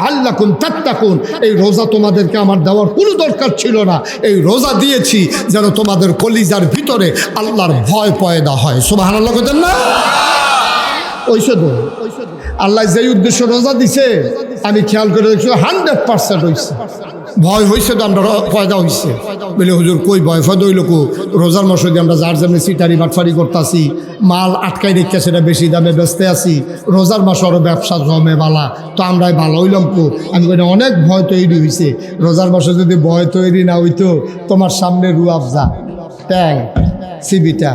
লাআল্লাকুম তাত্তাকুন। এই রোজা তোমাদেরকে আমার দেওয়ার কোনো দরকার ছিল না, এই রোজা দিয়েছি যেন তোমাদের কলিজার ভিতরে আল্লাহর ভয় পয়দা হয়। সুবহানাল্লাহ বলেন না? ওইসে তো আল্লাহ যেই উদ্দেশ্য রোজা দিছে আমি খেয়াল করে দেখছি 100% হয়েছে। ভয় হয়েছে তো আমরা পয়দা হয়েছে বলে হুজুর কই ভয় ফয়দা হইল কো? রোজার মাসে দিয়ে আমরা যার যেমনি সিটারি বাটফারি করতেছি, মাল আটকাই রেখে সেটা বেশি দামে বেচতে আসি, রোজার মাসে আরও ব্যবসা জমে বালা, তো আমরাই ভালো হইলাম কো? আমি বলি অনেক ভয় তৈরি হয়েছে। রোজার মাসে যদি ভয় তৈরি না হইতো তোমার সামনে রুয়াবজা, ট্যাং, সিবিটা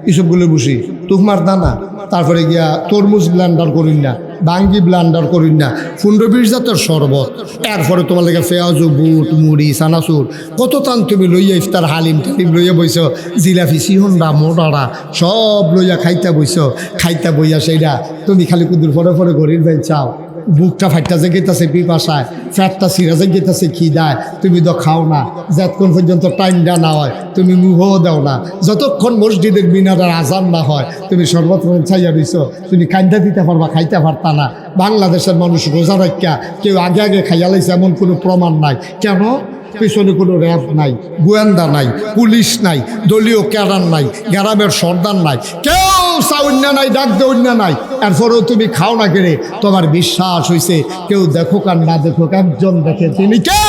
এসবগুলো বসি, তুকমার দানা, তারপরে গিয়া তরমুজ ব্লান্ডার করিন না, বাঙ্গি ব্লান্ডার করিন না, 15-20 জাতের শরবত, এরপরে তোমার লেগে পেঁয়াজু, বুট, মুড়ি, চানাচুর, কত টান তুমি লইয়া ইফতার হালিম টালিম লইয়া বইছ, জিলাপি, সিহন্ডা, মোটারা সব লইয়া খাইতা বইছ। খাইতা বইয়া সেইটা তুমি খালি কুদুর পরে পরে গরির ভাই চাও, বুকটা ফাইটা যে গেতেছে পিপাসায়, ফ্যাটটা সিরা যে গেতেছে খিদায়, তুমি তো খাও না। যতক্ষণ পর্যন্ত টাইমটা না হয় তুমি মুখও দাও না, যতক্ষণ মসজিদের মিনারের আজান না হয় তুমি সর্বত্র চাইয়া দিছ, তুমি কান্দা দিতে পারবা, খাইতে পারতা না। বাংলাদেশের মানুষ রোজা রাখিয়া কেউ আগে আগে খাইয়া লাইছে এমন কোনো প্রমাণ নাই। কেন? পিছনে কোনো র্যাব নাই, গোয়েন্দা নাই, পুলিশ নাই, দলীয় ক্যাডার নাই, গ্রামের সর্দার নাই, কেউ চাউন্যা নাই, ডাক দেউন্যা নাই, এরপরেও তুমি খাও না কেড়ে। তোমার বিশ্বাস হয়েছে কেউ দেখুক আর না দেখুক একজন দেখে, তিনি কে?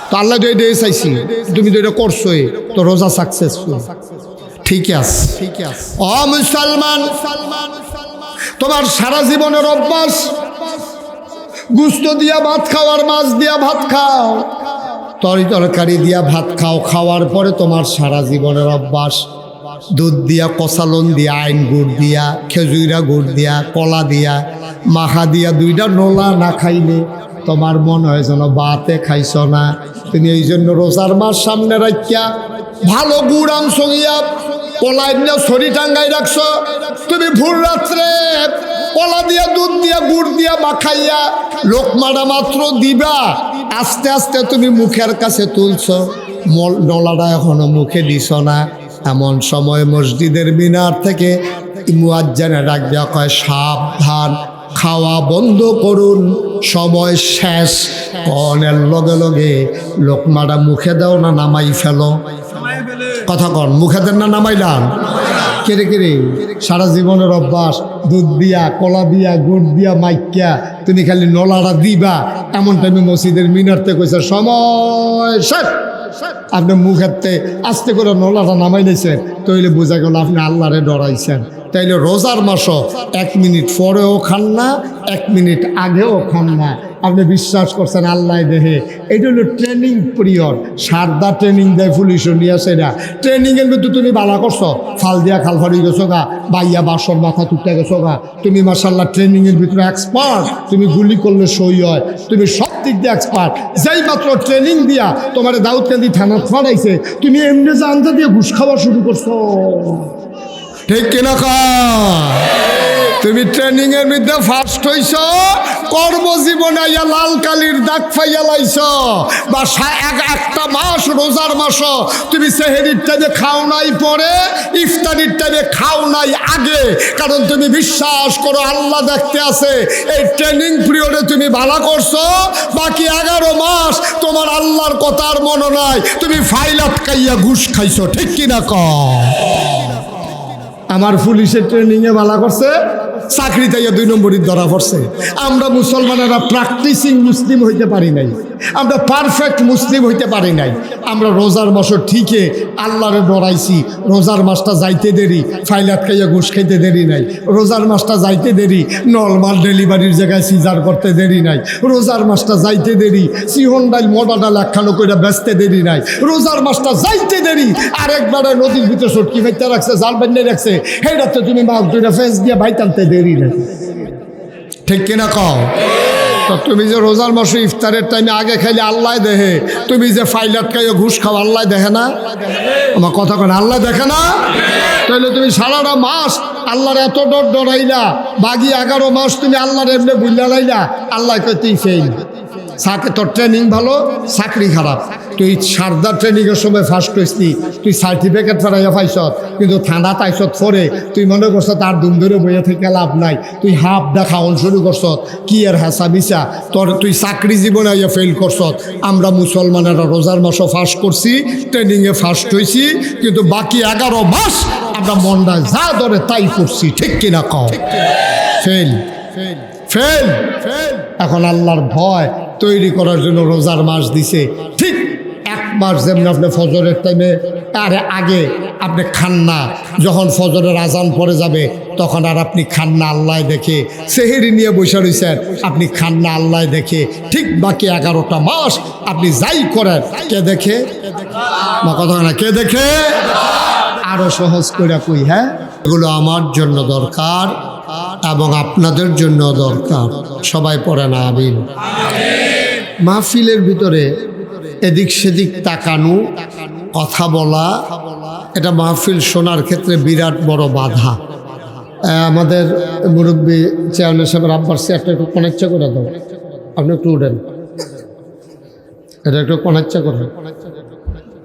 তো আল্লাহ তো এটা চাইছি, তুমি তো এটা করছোই, তো রোজা সাকসেসফুল। ঠিক আছে ও মুসলমান, তোমার সারা জীবনের অভ্যাস গুস্ত দিয়া ভাত খাও আর মাছ দিয়া ভাত খাও, তরকারি দিয়া ভাত খাও, খাওয়ার পরে তোমার সারা জীবনের অভ্যাস দুধ দিয়া, কষালন দিয়া, আইন গুড় দিয়া, খেজুরা গুড় দিয়া, কলা দিয়া, মাখা দিয়া, 2টা নোলা না খাইলে তোমার মনে হয় যেন বাতে খাইছ না। তুমি এই জন্য রোজার মাস সামনে রাখিয়া ভালো গুড় আনছ গিয়া, কলা দিয়া ছড়ি টাঙ্গাই রাখছ, তুমি ভোর রাত্রে কলা দিয়া, দুধ দিয়া, গুড় দিয়া মাখাইয়া লোকমাটা মাত্র দিবা, আস্তে আস্তে তুমি মুখের কাছে তুলছ, নলাটা এখনো মুখে দিছ না। এমন সময় মসজিদের মিনার থেকে মুয়াজ্জিনে ডাক দেওয়া কয়, সাবধান, খাওয়া বন্ধ করুন, সময় শেষ। কনের লগে লগে লোকমাটা মুখে দাও না নামাই ফেলো? কথা কন, মুখে দেন না নামাইলাম? কেড়ে কেড়ে সারা জীবনের অভ্যাস দুধ দিয়া, কলা দিয়া, গুড় দিয়া মাইকিয়া তুমি খালি নলাটা দিবা, এমন টাইমে মসজিদের মিনারতে কইছে সময় শেষ, আপনি মুখেরতে আস্তে করে নলাটা নামাই দিয়েছেন, তাইলে বোঝা গেল আপনি আল্লাহরে ডরাইছেন। তাইলে রোজার মাসও 1 মিনিট পরেও খান না, 1 মিনিট আগেও খান না, আপনি বিশ্বাস করছেন আল্লাহ দেহে। এটা হলো ট্রেনিং পিরিয়ড, সারদা ট্রেনিং দেয় পুলিশও নিয়ে আসে না। ট্রেনিংয়ের মধ্যে তুমি বালা করছো, ফাল দিয়া খাল ফাড়ি গেছো গা, বাইয়া বাসর মাথা তুটতে গেছো গা, তুমি মাশাল্লাহ ট্রেনিংয়ের ভিতরে এক্সপার্ট, তুমি গুলি করলে সই হয়, তুমি সব দিক দিয়ে এক্সপার্ট। যেই মাত্র ট্রেনিং দিয়া তোমার দাউদকান্দি থানা ফাড়াইছে, তুমি এমনি জানতে দিয়ে ঘুষ খাওয়া শুরু করছো। ঠিক কিনা তুমি ট্রেনিং এর মধ্যে ফার্স্ট হইছ, কর্মজীবনে লাল কালির দাগ ফাইয়া লাইছ, বা একটা মাস রোজার মাস তুমি সেহেরির টাইমে খাও নাই পরে, ইফতারির টাইমে খাও নাই আগে, কারণ তুমি বিশ্বাস করো আল্লাহ দেখতে আছে। এই ট্রেনিং পিরিয়ডে তুমি ভালো করছো, বাকি 11 মাস তোমার আল্লাহর কথার মনে নাই, তুমি ফাইল আটকাইয়া ঘুষ খাইছো। ঠিক কিনা আমার পুলিশের ট্রেনিংয়ে ভালো করছে, চাকরি তাইয়া 2 নম্বরই ধরা পড়ছে। আমরা মুসলমানেরা প্র্যাকটিসিং মুসলিম হইতে পারি নাই, আমরা পারফেক্ট মুসলিম হইতে পারি নাই। আমরা রোজার মাসও ঠিকই আল্লাহরে ডরাইছি, রোজার মাসটা যাইতে দেরি, ফাইল আটকাইয়া ঘুষ খাইতে দেরি নাই, রোজার মাসটা যাইতে দেরি, নর্মাল ডেলিভারির জায়গায় সিজার করতে দেরি নাই, রোজার মাসটা যাইতে দেরি, সিহন ডাইল মোটা ডাল একখানো করে বেচতে দেরি নাই, রোজার মাসটা যাইতে দেরি, আরেকবারে নদীর ভিতরে সটকি ভাইতে রাখছে, জাল বান্নে রাখছে, হেটাতে তুমি মাছ দুইটা ফেস দিয়ে ভাই টানতে দেরি নাই। ঠিক কিনা কও? তো তুমি যে রোজার মাসে ইফতারের টাইমে আগে খাইলে আল্লাহ দেখে, তুমি যে ফাইল আটকাইয়া ঘুষ খাও আল্লাহ দেখে না? আমার কথা কেন আল্লাহ দেখে না? তাহলে তুমি সারাটা মাস আল্লাহর এত ডরাইলা, বাকি 11 মাস তুমি আল্লাহর এমনি বুঝলা লাইলা, আল্লাহ কই তুই ফেল, তোর ট্রেনিং ভালো, চাকরি খারাপ। তুই সারদা ট্রেনিংয়ের সময় ফার্স্ট হয়েছি, তুই সার্টিফিকেট ফেরাইয়া পাইছ, কিন্তু থানা তাইছত পরে তুই মনে করছ তার দুম ধরে বইয়া থেকে লাভ নাই, তুই হাফ দা খাওয়ান শুরু করছ, কি আর হাসা মিশা তোর, তুই চাকরি জীবনে আইয়া ফেল করছ। আমরা মুসলমানেরা রোজার মাসও ফার্স্ট করছি, ট্রেনিংয়ে ফার্স্ট হয়েছি, কিন্তু বাকি 11 মাস আমরা মনটা যা ধরে তাই করছি, ঠিক কিনা কও? Fail fail fail. এখন আল্লাহর ভয় তৈরি করার জন্য রোজার মাস দিছে। ঠিক 1 মাস যেমন আপনি ফজরের টাইমে আরে আগে আপনি খান না, যখন ফজরের আজান পড়ে যাবে তখন আর আপনি খান না, আল্লাহ দেখে। সেহেরি নিয়ে বসে রয়েছেন, আপনি খান না, আল্লাহ দেখে। ঠিক বাকি 11টা মাস আপনি যাই করেন, কে দেখে? না কথা না, কে দেখে? আরো সহজ করে কই, হ্যাঁ, এগুলো আমার জন্য দরকার এবং আপনাদের জন্য দরকার। সবাই পড়ে না আমিন। মাহফিলের ভিতরে এদিক সেদিক তাকানো, কথা বলা, এটা মাহফিল শোনার ক্ষেত্রে বিরাট বড় বাধা। আমাদের মুরব্বী চেয়ারম্যান সাহেবের আব্বার চেয়ারটা একটু কনেকচা করে দাও, আপনি একটু উঠেন, এটা একটু কনেকচা করেন,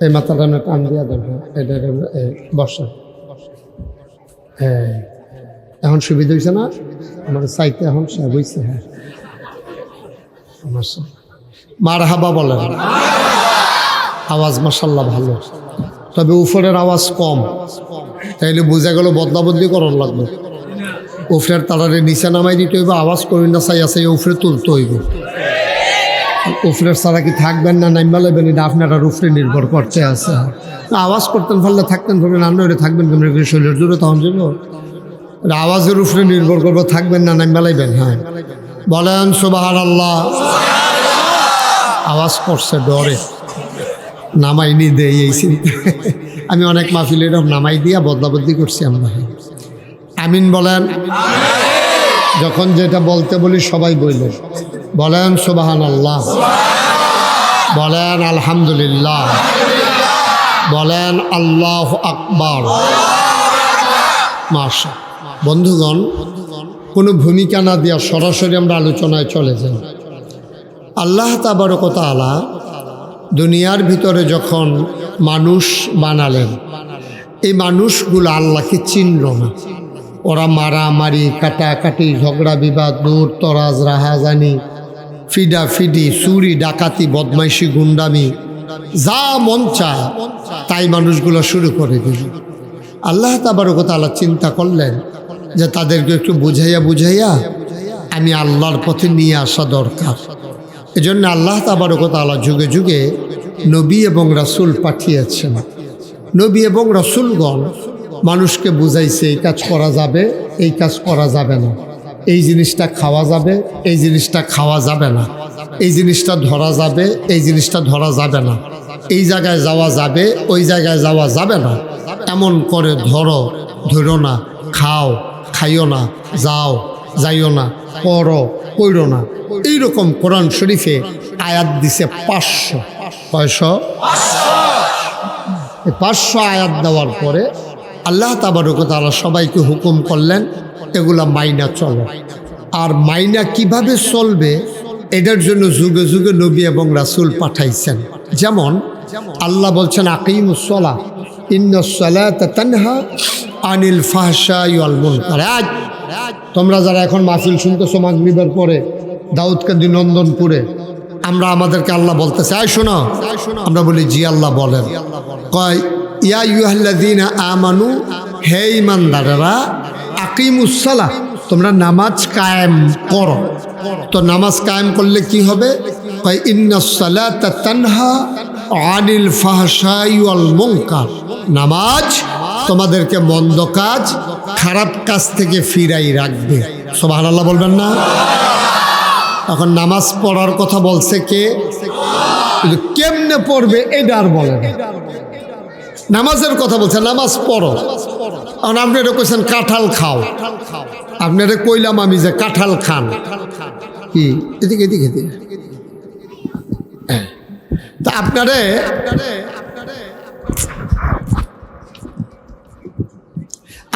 এই মাথাটা টান দিয়া দেন, এটা বর্ষা। হ্যাঁ, এখন সুবিধা হয়েছে না? আমার চাইতে এখন সব হয়েছে। হ্যাঁ, মারহাবা বলেন। আওয়াজ মাশাআল্লাহ ভালো, তবে উপরের আওয়াজ কম, তাইলে বোঝা গেল বদলা বদলি করার লাগবে। উপরের তারারে নিচে নামাই দিতে হইব, আওয়াজ করি না, চাই আছে উপরে তুলতে হইব। উপরের ছাড়া কি থাকবেন না নাইমা লেবেন, এটা আপনারা উপরে নির্ভর করতে আছে। আওয়াজ করতেন পারলে থাকতেন, পারবেন না হলে থাকবেন কেমন, শরীরের জোরে তখন যাব। আওয়াজের উপরে নির্ভর করবো, থাকবেন না নাইমা লেবেন। হ্যাঁ বলেন সুবহানাল্লাহ। আওয়াজ করছে ডরে, নামাইনি দেই এই চিন্তা। আমি অনেক মাহফিল এরকম নামাই দিয়া বদলাবদলি করছি আমরা। আমিন বলেন। যখন যেটা বলতে বলি সবাই বললেন, বলেন সুবহানাল্লাহ, বলেন আলহামদুলিল্লাহ, বলেন আল্লাহু আকবার। মাশাআল্লাহ। বন্ধুগণ, কোনো ভূমিকা না দিয়া সরাসরি আমরা আলোচনায় চলে যাই। আল্লাহ তাবারক ওয়া তাআলা দুনিয়ার ভিতরে যখন মানুষ বানালেন, এই মানুষগুলো আল্লাহকে চিনল না। ওরা মারামারি, কাটাকাটি, ঝগড়া বিবাদ, দূর তরাজ, রাহাজানি, ফিডাফিডি, চুরি ডাকাতি, বদমাইশি, গুন্ডামি, যা মন চায় তাই মানুষগুলো শুরু করে দিল। আল্লাহ তাবারক ওয়া তাআলা চিন্তা করলেন যে তাদেরকে একটু বুঝাইয়া আমি আল্লাহর পথে নিয়ে আসা দরকার। এজন্য আল্লাহ তাবারক ওয়া তাআলা যুগে যুগে নবী এবং রাসূল পাঠিয়েছেন। নবী এবং রাসূলগণ মানুষকে বুঝাইছে এই কাজ করা যাবে, এই কাজ করা যাবে না, এই জিনিসটা খাওয়া যাবে, এই জিনিসটা খাওয়া যাবে না, এই জিনিসটা ধরা যাবে, এই জিনিসটা ধরা যাবে না, এই জায়গায় যাওয়া যাবে, ওই জায়গায় যাওয়া যাবে না, এমন করে ধরো, ধরো না, খাও, খাইও না, যাও, যাইও না, করো, কইরো না। এইরকম কোরআন শরীফে আয়াত দিছে 500। কয়শো? 500 আয়াত দেওয়ার পরে আল্লাহ তাবারক ওয়া তাআলা সবাইকে হুকুম করলেন এগুলা মাইনা চলো। আর মাইনা কিভাবে চলবে এটার জন্য যুগে যুগে নবী এবং রাসূল পাঠাইছেন। যেমন আল্লাহ বলছেন আকিমুস সালাহ ইন্নাস সালাতা তানহা আনিল ফাহশাই ওয়াল মুনকার। তোমরা যারা এখন মাহফিল শুনতেছো মাগরিবের পরে দাউদকান্দি নন্দনপুরে, আমরা আমাদেরকে আল্লাহ বলতেছে আয় শোনো, আমরা বলি জি আল্লাহ বলেন। কয় ইয়া আইয়ুহাল্লাযীনা আমানু, হে ঈমানদারেরা, আকিমুস সালাহ, তোমরা নামাজ কায়েম করো। তো নামাজ কায়েম করলে কি হবে? কয় ইন্নাস সালাতা তানহা আনিল ফাহশাই ওয়াল মুনকার। নামাজ তোমাদেরকে মন্দ কাজ, খারাপ কাজ থেকে ফিরাই রাখবে। সুবহানাল্লাহ বলবেন না? এখন নামাজ পড়ার কথা বলছে কে? কেমনে পড়বে এটা আর বলে না, নামাজের কথা বলছে, নামাজ পড়ো। এখন আপনি এটা কইছেন কাঁঠাল খাও, আপনারা কইলাম আমি যে কাঁঠাল খান, কি এদিকে এদিকে এদিকে তা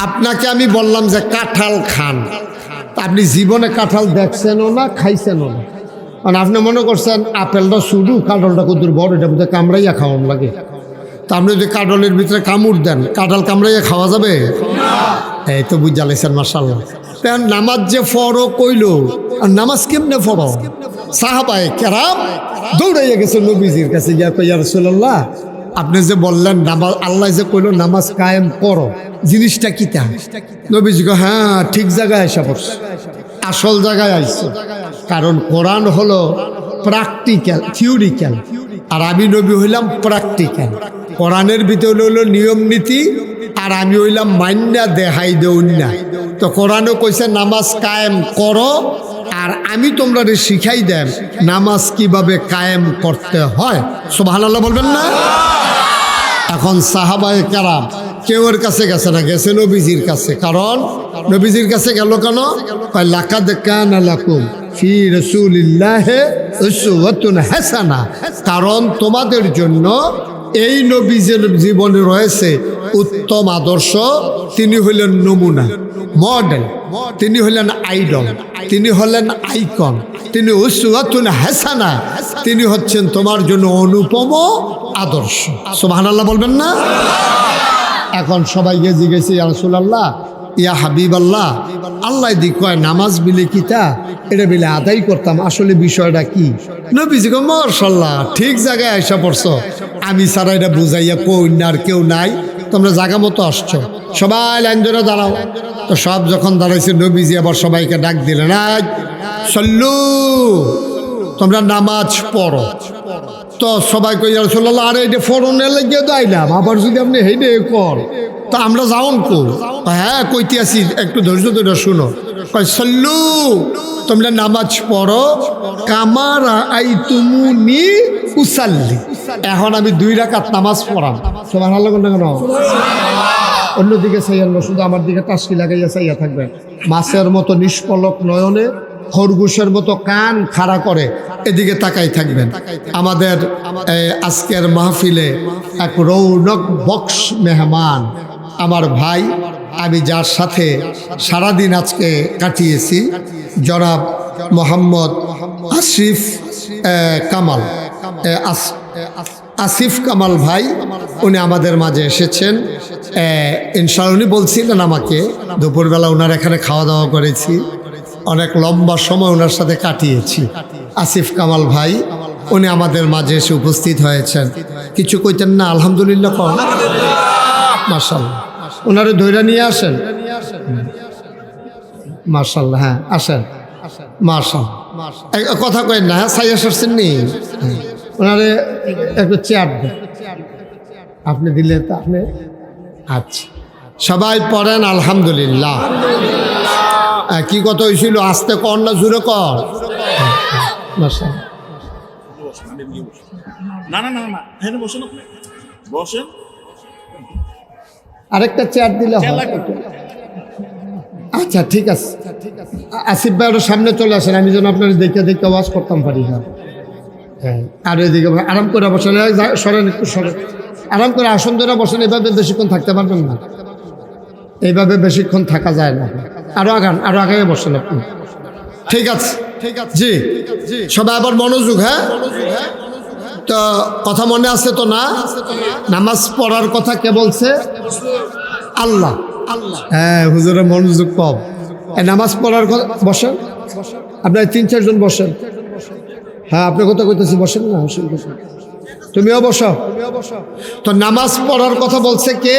আপনাকে আমি বললাম যে কাঁঠাল খান, তা আপনি জীবনে কাঁঠাল দেখছেনও না, খাইছেনও না, মানে আপনি মনে করছেন আপেলটা শুরু কাঁঠালটা কত বড়, এটা বোধহয় কামড়াইয়া খাওয়ান লাগে। তা আপনি যদি কাঁঠালের ভিতরে কামড় দেন, কাঁঠাল কামড়াইয়া খাওয়া যাবে? এই তো বুঝালেছেন মাশাআল্লাহ। নামাজ যে ফরো কইল, আর নামাজ কেমনে ফরো? সাহাবায়ে কেরাম দৌড়াইয়া গেছে নবীজির কাছে, ইয়া কই ইয়া রাসূলুল্লাহ, আপনি যে বললেন নামাজ, আল্লাহ যে কইল নামাজ কায়েম করো, জিনিসটা কি তা? নবীজি কয়, হ্যাঁ ঠিক জায়গায় আইসা পড়ছে, আসল জায়গায় আইছে। কারণ কোরআন হলো প্র্যাকটিক্যাল, থিওরিক্যাল, আর আমি নবী হইলাম প্র্যাকটিক্যাল। কোরআনের ভিতরে হলো নিয়ম নীতি, আর আমি হইলাম মান্যা দেখাই দেউন না। তো কোরআনও কইছে নামাজ কায়েম করো, আর আমি তোমরা শিখাই দেন নামাজ কিভাবে কায়েম করতে হয়। সুবহানাল্লাহ বলবেন না? এখন সাহাবায়ে কেরাম কেউ এর কাছে গেছে না, গেছে নবীজির কাছে। কারণ নবীজির কাছে গেল কেন? লাকাদ কানা লাকুম ফি রাসূলিল্লাহি উসওয়াতুন হাসানাহ, কারণ তোমাদের জন্য এই নবীজির জীবনে রয়েছে উত্তম আদর্শ। তিনি হলেন নমুনা, মডেল, তিনি হলেন আইডল, তিনি হলেন আইকন, তিনি উসওয়াতুন হাসানাহ, তিনি হচ্ছেন তোমার জন্য অনুপম আদর্শ। সুবহানাল্লাহ বলবেন না? এখন সবাইকে জিজ্ঞেস, ইয়া রাসূলুল্লাহ, ইয়া হাবিবাল্লাহ, আল্লাহ দি কয় নামাজ বিলে কিতা, এটা বিলে আদায় করতাম, আসলে বিষয়টা কি? নবীজি কয়, মাশাআল্লাহ ঠিক জায়গায় আইসা পড়ছো, আমি ছাড়া এটা বুঝাইয়া কই না আর কেউ নাই, তোমরা জায়গা মতো আসছো, সবাই লাইন ধরে দাঁড়াও। তো সব যখন দাঁড়াইছে, নবীজি আবার সবাইকে ডাক দিলেন, সল্লু, তোমরা নামাজ পড়ো। তো সবাই কই, ইয়া রাসূলুল্লাহ, আরে এটা ফরনের লাগিয়ে দাইলাম, আবার যদি আপনি হেডে কর তা আমরা যাওন কো? হ্যাঁ কইতে আসি, একটু ধৈর্য ধরে শুনো। কয়, সল্লু, তোমরা নামাজ পড়ো কামারা আইতুমুনি উসাল্লি। এখন আমি 2 রাকাত নামাজ পড়াম। সুবহানাল্লাহ বলতে কেন? অন্যদিকে চাইয়া না, শুধু আমার দিকে টাসকি লাগাইয়া চাইয়া থাকবেন। মাছের মতো নিষ্পলক নয়নে, খরগোশের মতো কান খাড়া করে এদিকে তাকাই থাকবেন। আমাদের আজকের মাহফিলে এক রৌনক বক্স মেহমান, আমার ভাই, আমি যার সাথে সারাদিন আজকে কাটিয়েছি, জনাব মোহাম্মদ আসিফ কামাল, আসিফ কামাল ভাই, উনি আমাদের মাঝে এসেছেন। ইনশাআল্লাহ উনি বলছিলেন আমাকে, দুপুরবেলা ওনার এখানে খাওয়া দাওয়া করেছি, অনেক লম্বা সময় ওনার সাথে কাটিয়েছি। আসিফ কামাল ভাই উনি আমাদের মাঝে এসে উপস্থিত হয়েছেন। কিছু কইতেন না? আলহামদুলিল্লাহ কন। মাশাআল্লাহ, ওনারে ধৈর্য নিয়ে আসেন। মাশাআল্লাহ, হ্যাঁ আসেন। মাশাআল্লাহ, কথা কয়েন না, হ্যাঁ সাইয়া সরছেন নি, ওনারে একটু চেয়ার দেন, আপনি দিলে তা আপনি। আচ্ছা, সবাই পড়েন আলহামদুলিল্লাহ। কি কথা হয়েছিল? আস্তে কর না জোরে কর? আরেকটা চেয়ার দিলে হয়। আচ্ছা ঠিক আছে, আসিফ ভাই ওর সামনে চলে আসেন, আমি যেন আপনার দেখে দেখে ওয়াজ করতাম পারি। হ্যাঁ, আর এদিকে আরাম করে বসেন, সরেন একটু সরেন, আরাম করে আসন ধরে বসেন। এভাবে বেশিক্ষণ থাকতে পারবেন না, এইভাবে বেশিক্ষণ থাকা যায় না। আরো আগান, আরো আগে বসেন আপনি। ঠিক আছে, জি সবাই আবার মনোযোগ। হ্যাঁ, তো কথা মনে আছে তো না? নামাজ পড়ার কথা কে বলছে? আল্লাহ। হ্যাঁ, হুজুরের মনোযোগ কম। নামাজ পড়ার কথা, বসেন আপনার 3-4 জন বসেন। হ্যাঁ, আপনার কথা কইতেছি, বসেন না, তুমিও বসো। তো নামাজ পড়ার কথা বলছে কে?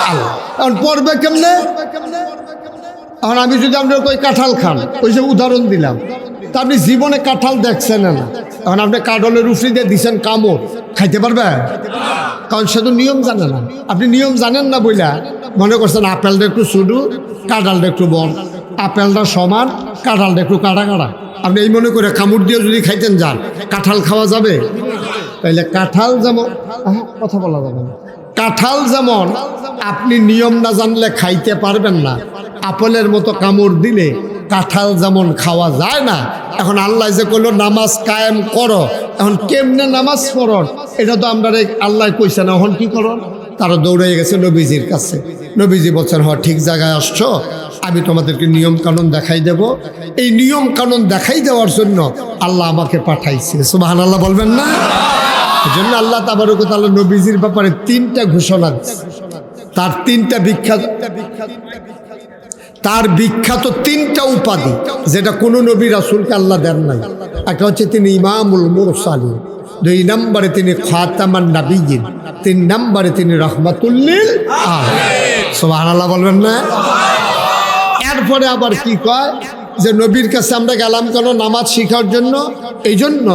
আল্লাহ। এখন পড়বে কেমনে? এখন আমি যদি আপনার কই কাঁঠাল খান, ওই যে উদাহরণ দিলাম, তা আপনি জীবনে কাঁঠাল দেখছেন না, এখন আপনি কাঁঠালের উফরি দিয়ে দিচ্ছেন কামড়, খাইতে পারবে? কারণ সে তো নিয়ম জানে না। আপনি নিয়ম জানেন না বইলা মনে করছেন আপেলটা একটু ছোটো, কাঁঠালটা একটু বড়, আপেলটা সমান, কাঁঠালটা একটু কাটা কাটা। আপনি এই মনে করে কামড় দিয়ে যদি খাইতেন যান, কাঁঠাল খাওয়া যাবে? তাইলে কাঁঠাল যেমন, কথা বলা যাবে না, কাঁঠাল যেমন আপনি নিয়ম না জানলে খাইতে পারবেন না, আপেলের মতো কামড় দিলে কাঁঠাল যেমন খাওয়া যায় না। এখন আল্লাহ যে করলো নামাজ কায়েম করো, এখন কেমনে নামাজ পড়ো এটা তো আমরা আল্লাহ কইছে না, এখন কি করো? তারা দৌড়ে গেছে নবীজির কাছে। নবীজি বলছেন, হ ঠিক জায়গায় আসছো, আমি তোমাদেরকে নিয়ম কানুন দেখাই দেব। এই নিয়ম কানুন দেখাই দেওয়ার জন্য আল্লাহ আমাকে পাঠাইছে। সুবহানাল্লাহ বলবেন না? এই জন্য আল্লাহ তাবারক ওয়া তাআলা নবীজির ব্যাপারে 3টা ঘোষণা দিচ্ছে। তার 3টা বিখ্যাত 3টা উপাধি, যেটা কোনো নবী রাসূলকে আল্লাহ দেন নাই। একটা হচ্ছে তিনি ইমামুল মুরসালিন, 2 নম্বরে তিনি খাতামান নাবিয়্যিন, 3 নম্বরে তিনি রাহমাতুল লিল আলামিন। সুবহানাল্লাহ বলবেন না? এরপরে আবার কি কয় যে নবীর কাছে আমরা গেলাম কেন? নামাজ শেখার জন্য। এই জন্য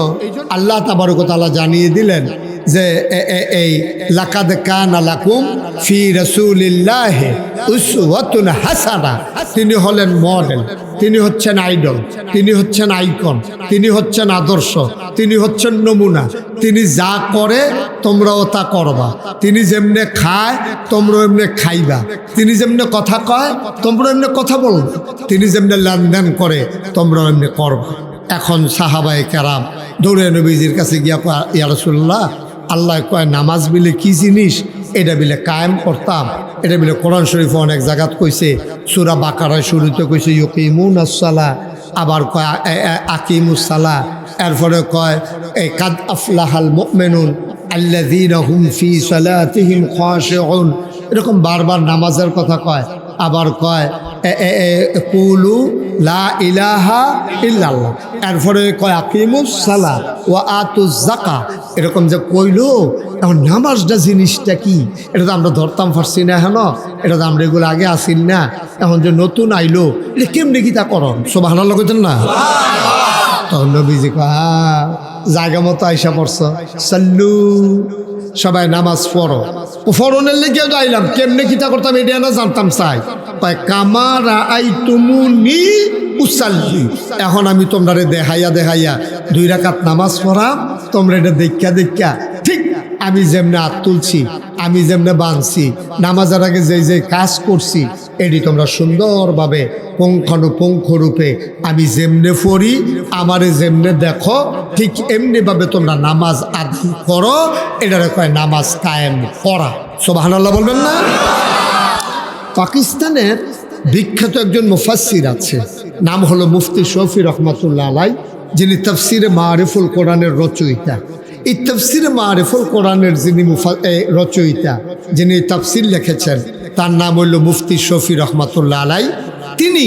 আল্লাহ তাবারক ওয়া তাআলা জানিয়ে দিলেন যে এই লাকাদ কানা লাকুম ফি রাসূলিল্লাহি উসওয়াতুন হাসানাহ। তিনি হলেন মডেল, তিনি হচ্ছেন আইডল, তিনি হচ্ছেন আইকন, তিনি হচ্ছেন আদর্শ, তিনি হচ্ছেন নমুনা। তিনি যা করে তোমরাও তা করবা, তিনি যেমনে খায় তোমরাও এমনি খাইবা, তিনি যেমনে কথা কয় তোমরা এমনি কথা বলবে, তিনি যেমনে লেনদেন করে তোমরাও এমনি করবা। এখন সাহাবায়ে কেরাম দৌড়ে নবীজির কাছে গিয়া কয়, ইয়া রাসূলুল্লাহ, আল্লাহ কয় নামাজ বিলে কি জিনিস, এটা বিলে কায়েম করতাম। এটা বিলে কোরআন শরীফ অনেক জায়গাত কইছে, সূরা বাকারায় শুরুতে কইছে ইউকিমুনাস সালাহ, আবার কয় আকিমুস সালাহ, এরপরে কয় কাদ আফলাহাল মুমিনুন আল্লাযীনা হুম ফি সালাতিহিম খাশিউন। এরকম বারবার নামাজের কথা কয়। আবার কয় কুলু লা ইলাহা ইল্লাল্লাহ, এরপরে কয় আকিমুস সালাহ ওয়া আতুজ যাকাত। এরকম যে কইলো, এখন নামাজটা জিনিসটা কি এটা তো আমরা ধরতাম পারছি না। এখন এটা তো আমরা এগুলো আগে আসিল না, এখন যে নতুন আইলো এটা কেমনি কি তা করন? সুবহানাল্লাহ কইতেন না? তখন নবীজি কয়, জায়গা মতো আইসা পড়ছ, সাল্লু, সবাই নামাজ পড়ো। ফরনের লেগে আইলাম, কেমনে কিতা করতাম এটা না জানতাম চাই। কামা রাআইতুমুনি উসাল্লি, এখন আমি তোমরা দেখাইয়া 2 রাকাত নামাজ পড়াম, তোমরা এটা দেখা ঠিক আমি যেমনে হাত তুলছি, আমি যেমনে বাঁধছি, নামাজের আগে যে কাজ করছি, এটি তোমরা সুন্দরভাবে পুঙ্খানুপুঙ্খ রূপে আমি যেমনে পড়ি, আমারে যেমনে দেখো, ঠিক এমনিভাবে তোমরা নামাজ আদায় করো। এটারে কয় নামাজ কায়েম করা। সুবহানাল্লাহ বলবেন না? পাকিস্তানের বিখ্যাত একজন মুফাসসির আছে, নাম হলো মুফতি শফি রহমাতুল্লাহ আলাই, যিনি তাফসিরে মারিফুল কোরআনের রচয়িতা। এই তাফসিরে মারিফুল কোরআনের যিনি রচয়িতা, যিনি তাফসির লিখেছেন, তার নাম হইল মুফতি শফি রহমাতুল্লাহ আলাই। তিনি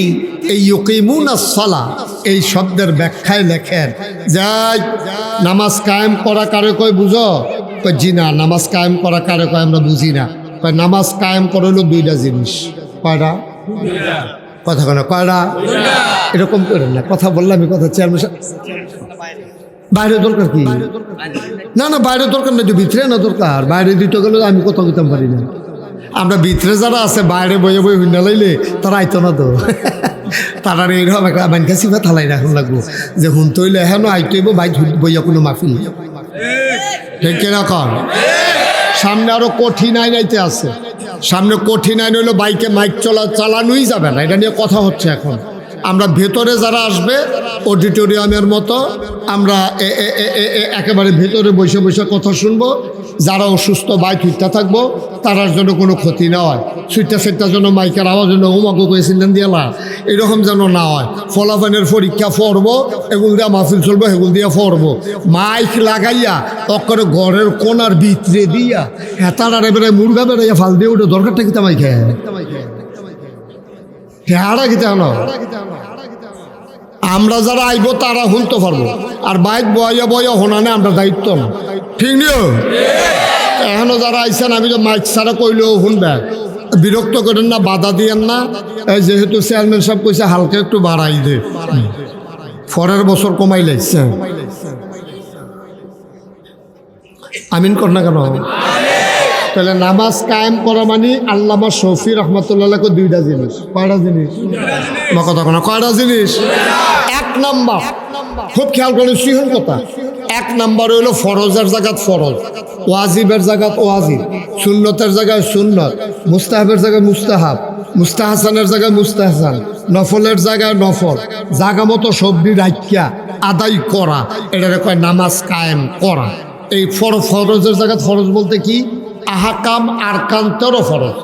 এই ইউকিমুনাস সালাহ এই শব্দের ব্যাখ্যায় লেখেন, যাই নামাজ কায়েম করা কারে কয় বুঝো? কয় জি না, নামাজ কায়েম করা কারে কয় আমরা বুঝি না। কয় নামাজ কায়েম করা হলো 2টা জিনিস। কয়টা? কথা কেন কয়টা? এরকম করেন না, কথা বললাম আমি কথা চেয়ারম্যান বাইরে দরকার কি? না বাইরে দরকার না, ভিতরে না দরকার। বাইরে দিতে গেলে আমি কথা কইতাম পারি না। আমরা ভিতরে যারা আছে বাইরে বইয়ে হুন্ডা লাইলে তারা আইতো না তো। তারা এইরকম একটা মানকা সিফা থালাই রাখুন লাগবো যে হুন তৈলে হেন আইতইব বাইক বইয়া কোনো মাহফিল ঠিক কিরকম। সামনে আরো কঠিন আইন আইতে আছে, সামনে কঠিন আইন হইলো বাইকে মাইক চালানোই যাবে না, এটা নিয়ে কথা হচ্ছে এখন। আমরা ভেতরে যারা আসবে অডিটোরিয়ামের মতো আমরা একেবারে ভেতরে বসে বসে কথা শুনবো। যারা অসুস্থ বাইক ছুটতে থাকবো, তারার জন্য কোনো ক্ষতি না হয়। ছুটটা যেন মাইকের আওয়াজ যেন হোমাকে কয়েছিলেন দিয়ালা এরকম যেন না হয়। ফলাফানের পরীক্ষা পড়বো, এগুলো দিয়ে মাহফিল চলবো, এগুলো দিয়ে পড়বো। মাইক লাগাইয়া অকরে ঘরের কোনার ভিতরে দিয়া হেতার এবারে মুরগা বেড়াইয়া ফাল দিয়ে উঠে দরকারটা কিতা মাইকে হেঁড়া কিতা হলো। আমরা যারা আইব তারা শুনতে পারবো, আর বাইক বয়া হোনানে আমরা দায়িত্ব না, ঠিক নিও। এখনো যারা আইসেন আমি তো মাইক ছাড়া কইলেও শুনবে, বিরক্ত করেন না, বাধা দিয়েন না। যেহেতু চেয়ারম্যান সাহেব কইছে হালকা একটু বাড়াই দে, পরের বছর কমাই লাগছে। আমিন কর না কেন? তাহলে নামাজ কায়েম করা মানে আল্লামা শফি রহমতুল্লাহকে 2টা জিনিস। কয়টা জিনিস? কথা কোনো কয়টা জিনিস? 1 নম্বর, খুব খেয়াল করেন সিহন কথা। 1 নম্বর হইল ফরজের জায়গাত ফরজ, ওয়াজিবের জায়গাত ওয়াজিব, সুন্নতের জায়গায় সুন্নত, মুস্তাহাবের জায়গায় মুস্তাহাব, মুস্তাহাসানের জায়গায় মুস্তাহাসান, নফলের জায়গায় নফল, জায়গা মতো সবজি রাখিয়া আদায় করা, এটারে কয় নামাজ কায়েম করা। এই ফরজের জায়গাত ফরজ বলতে কি? আহকাম আরকান 13 ফরজ।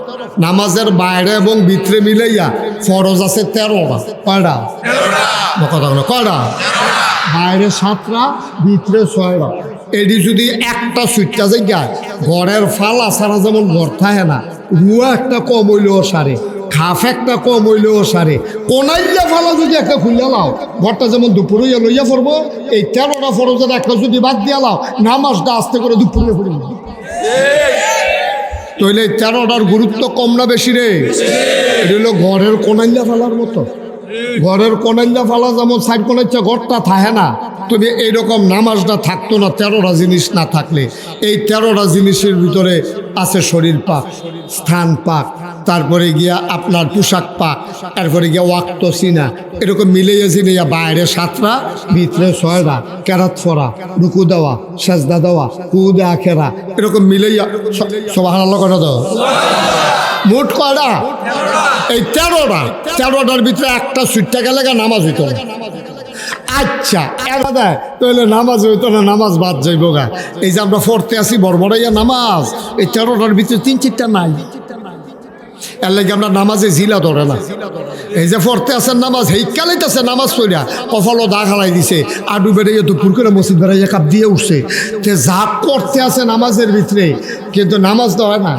নামাজের বাইরে এবং ভিতরে মিলাইয়া ফরজ আছে 13টা। কয়টা? কথা বলো, কয়টা? বাইরে 7টা, ভিতরে 6টা। এটি যদি একটা সুইটটা যায় ঘরের ফালা সারা যেমন ঘর থাকে না, রুয়া একটা কম হইলেও সারে, খাফ একটা কম হইলেও সারে, কোনাইয়া ফালা যদি একটা খুলে লাও ঘরটা যেমন দুপুরে লইয়া পড়বো, এই 13টা ফরজের একটা যদি বাদ দিয়া লাও নামাজটা আস্তে করে দুপুরে পড়ে তাহলে 13টার গুরুত্ব কম না বেশি রে? এটা হলো ঘরের কোনাইয়া ফালার মতো। ঘরের কোনাইয়া ফালা যেমন সাইড কোনাইয়া ঘরটা থাকে না, তবে এইরকম নামাজটা থাকতো না 13টা জিনিস না থাকলে। এই 13টা জিনিসের ভিতরে আছে শরীর পাক, স্থান পাক, তারপরে গিয়া আপনার পোশাক পাক, তারপরে গিয়া ওয়াক্ত চিনা, এরকম মিলিয়ে জিনিয়া বাইরে 7টা, ভিতরে 6টা, কেরাত ফরা, রুকু দেওয়া, সেজদা দেওয়া, কুদে আখেরা, এরকম মিলাইয়া সুবহানাল্লাহ করে দাও। মোট কয়টা? এই 13টার ভিতরে একটা সুইটটা গেলে নামাজ হইতো না। আচ্ছা তাহলে নামাজ হইতো না, নামাজ বাদ যাইব গা। এই যে আমরা পড়তে আসি বড়বড়াইয়া নামাজ, এই 13টার ভিতরে 3-4টা নাই। এর লাগে আমরা নামাজে জিলা ধরে না। এই যে পড়তে আসেন নামাজ, হেইকালাইতেছে নামাজ পড়িয়া কপালও দা খালাই দিছে, আডু বেড়াইয়া দুপুর করে মসজিদ বেড়াইয়া কাপ দিয়ে উঠছে। তে যা করতে আসে নামাজের ভিতরে, কিন্তু নামাজ তো হয় না।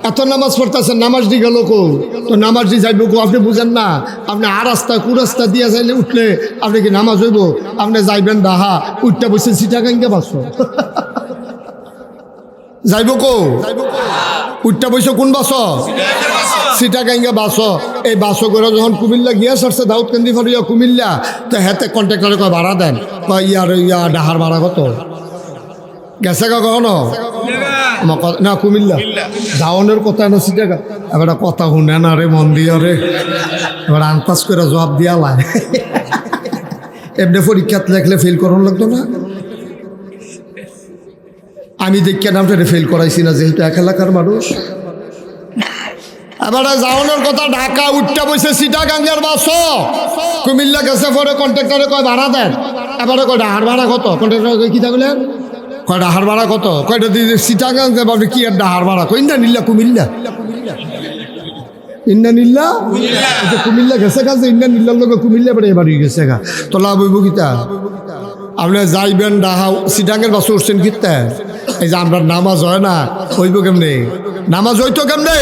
এত নামাজ পড়তেছেন, নামাজ দি গেল কো? তো নামাজ দি যাইব কো? আপনি বুঝেন না। আপনি আর রাস্তা কুরাস্তা দিয়ে যাইলে উঠলে আপনি কি নামাজ হইব? আপনি যাইবেন ডাহা, উঠতে বসেন সিটাগাঙ্গে বাসো যাইব কো? উঠতে বসে কোন বাস? সিটাগাঙ্গে বাস। এই বাসো করে যখন কুমিল্লা গিয়া সরছে দাউদকান্দি ফরিয়া কুমিল্লা, তো হেতে কন্ট্রাক্টরে কয় ভাড়া দেন, কয় ইয়া ডাহার ভাড়া কত? গেছে গা কখনো? না কুমিল্লা যাওয়ানোর কথা না সিটাগা। এবার কথা শুনে না রে, মন দিয়া রে, এবার আন্তাজ করে জবাব দিয়া লাই। এমনি পরীক্ষাত লেখলে ফেল করানো লাগতো না? আমি দেখি নামটা ফেল করাইছি না, যেহেতু এক এলাকার মানুষ। এবারে যাওয়ানোর কথা, ঢাকা উঠতে বসে সিটাগাঙ্গের বাস, কুমিল্লা গেছে পরে কন্ট্রাক্টরে কয় ভাড়া দেন। এবারে কয় ডাহার ভাড়া কত? কন্ট্রাক্টর কি থাকলেন? কয় ডাহার ভাড়া কত? কয়টা দিয়ে সিটাগাঙ্গে ভাবি কি আর ডাহার ভাড়া? কই না নিল্লা কুমিল্লা, ইন্না নিল্লা কুমিল্লা গেছে গা, যে ইন্না নিল্লার লোক কুমিল্লা বেড়ে এবার গেছে গা। তো লাভ হইব কিতা? আপনি যাইবেন ডাহা, সিটাঙ্গের বাস উঠছেন কিতা? এই যে আমরা নামাজ হয় না, হইব কেমনে? নামাজ হইতো কেমনে?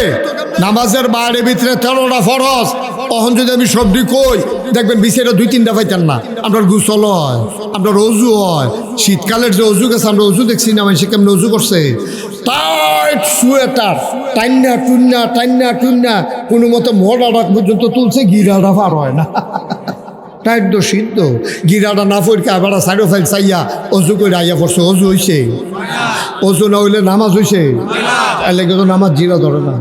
নামাজের বাইরে ভিতরে 13টা ফরজ। তখন যদি আমি সবজি কই, দেখবেন বিছেটা 2-3টা পাইতেন না। আপনার গোসল হয়, আপনার অজু হয়। শীতকালের যে অজু গেছে, আমরা অজু দেখছি না, সে কেমন অজু করছে? টাইট সোয়েটার, টাইন্না টুন্না, টাইন্না টুন্না, কোনো মতো মোড়াটা পর্যন্ত তুলছে, গিরাটা পার হয় না। টাইট তো সিদ্ধ, গিরাটা না পড়কে আবার সাইড ফাইল চাইয়া অজু করে আইয়া পড়ছে। অজু হইছে? অজু না হইলে নামাজ হইছে? এর লেগে তো নামাজ জিরা ধরে না।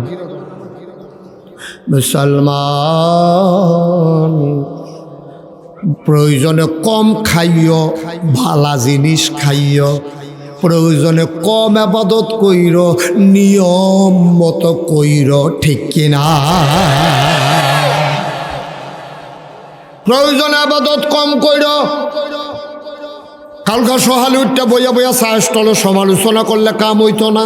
মুসলমান প্রয়োজনে কম খাইও, ভালা জিনিস খাইও, প্রয়োজনে কম আবাদত কইর, নিয়ম মতো কইর, ঠিক কিনা? প্রয়োজনে আবাদত কম কইর। কালকা সহালে উঠতে বইয়া বইয়া সাহস্তলে সমালোচনা করলে কাম হইতো না।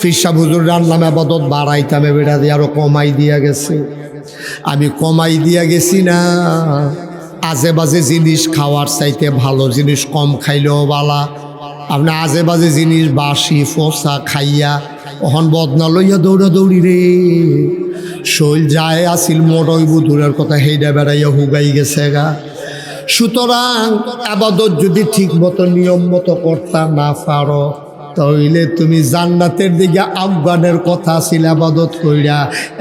ফিরসা হুজুর রান্নাম আবাদত বাড়াইতামে বেড়া দিয়ে আরো কমাই দিয়া গেছে। আমি কমাই দিয়া গেছি না? আজে বাজে জিনিস খাওয়ার চাইতে ভালো জিনিস কম খাইলেও বালা। আপনি আজে বাজে জিনিস বাসি ফসা খাইয়া ওহন বদনা লইয়া দৌড়া দৌড়ি রে। শৈল যায় আসিল মোড়ই বুধুরের কথা হেইডা বেড়াইয়া হুগাই গেছে গা। সুতরাং আবাদত যদি ঠিক মতো নিয়ম মতো করতে না পারো, তাইলে তুমি জান্নাতের দিকে আহ্বানের কথা ছিল আবাদত কইরা,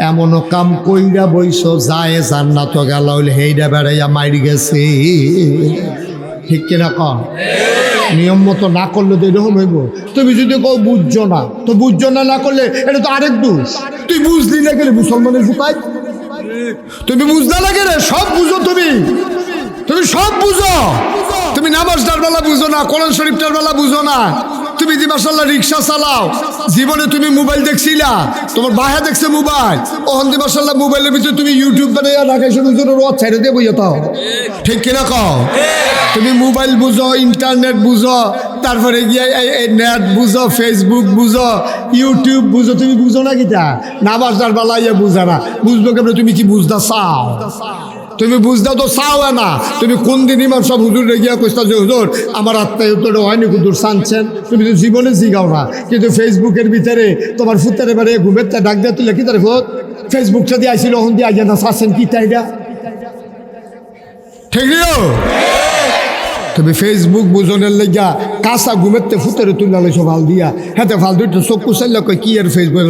এমনও কাম কইরা বইস যায় জান্নাত গেল হেইডা বেড়াইয়া মাইর গেছে। ঠিক কিনা কন? নিয়ম মতো না করলে তো এরকম হইব। তুমি যদি কেউ বুঝছো না, তো বুঝছো না না করলে এটা তো আরেক দোষ। তুই বুঝলি না গেলে মুসলমানের ফুটাই, তুমি বুঝতে লাগে রে। সব বুঝো, তুমি সব বুঝো। তুমি নামাজটার বেলা বুঝো না, কোরআন শরীফটার বেলা বুঝো না, তুমি যে মাশাআল্লাহ রিক্সা চালাও, জীবনে তুমি মোবাইল দেখছিলা? তোমার বাহে দেখছে মোবাইল, ওখান দিয়ে মাশাআল্লাহ মোবাইলের ভিতরে তুমি ইউটিউব বানাইয়া রাখাইছো, হুজুরের ওয়াজ ছেড়ে দিয়ে বইয়া তাও, ঠিক কিনা কও? তুমি মোবাইল বুঝো, ইন্টারনেট বুঝো, তারপরে গিয়ে নেট বুঝো, ফেসবুক বুঝো, ইউটিউব বুঝো, তুমি বুঝো না কিটা? নামাজ দার বালাইয়া বুঝা না, বুঝবো কেমন? তুমি কি বুঝতে চাও? তুমি বুঝতে তো চাও না। তুমি কোন দিন ইমাম সব হুজুর রেগিয়া কইতা যে হুজুর আমার আত্মায় উত্তর হয়নি, হুজুর চানছেন? তুমি তো জীবনে জিগাও না, কিন্তু ফেসবুকের ভিতরে তোমার ফুতের এবারে ঘুমের ডাক দেওয়া তুলে কি তার ফুত ফেসবুকটা দিয়ে আইছিল, ওখান দিয়ে আইয়া না চাচ্ছেন কি তাইটা, ঠিক নিও? তুমি ফেসবুক বুঝনের লেগা কাঁচা ঘুমেরতে ফুতের তুলে লাইছো ভাল দিয়া, হ্যাঁ ভাল দুইটা চক্ষু চাইলে কই কি আর ফেসবুক,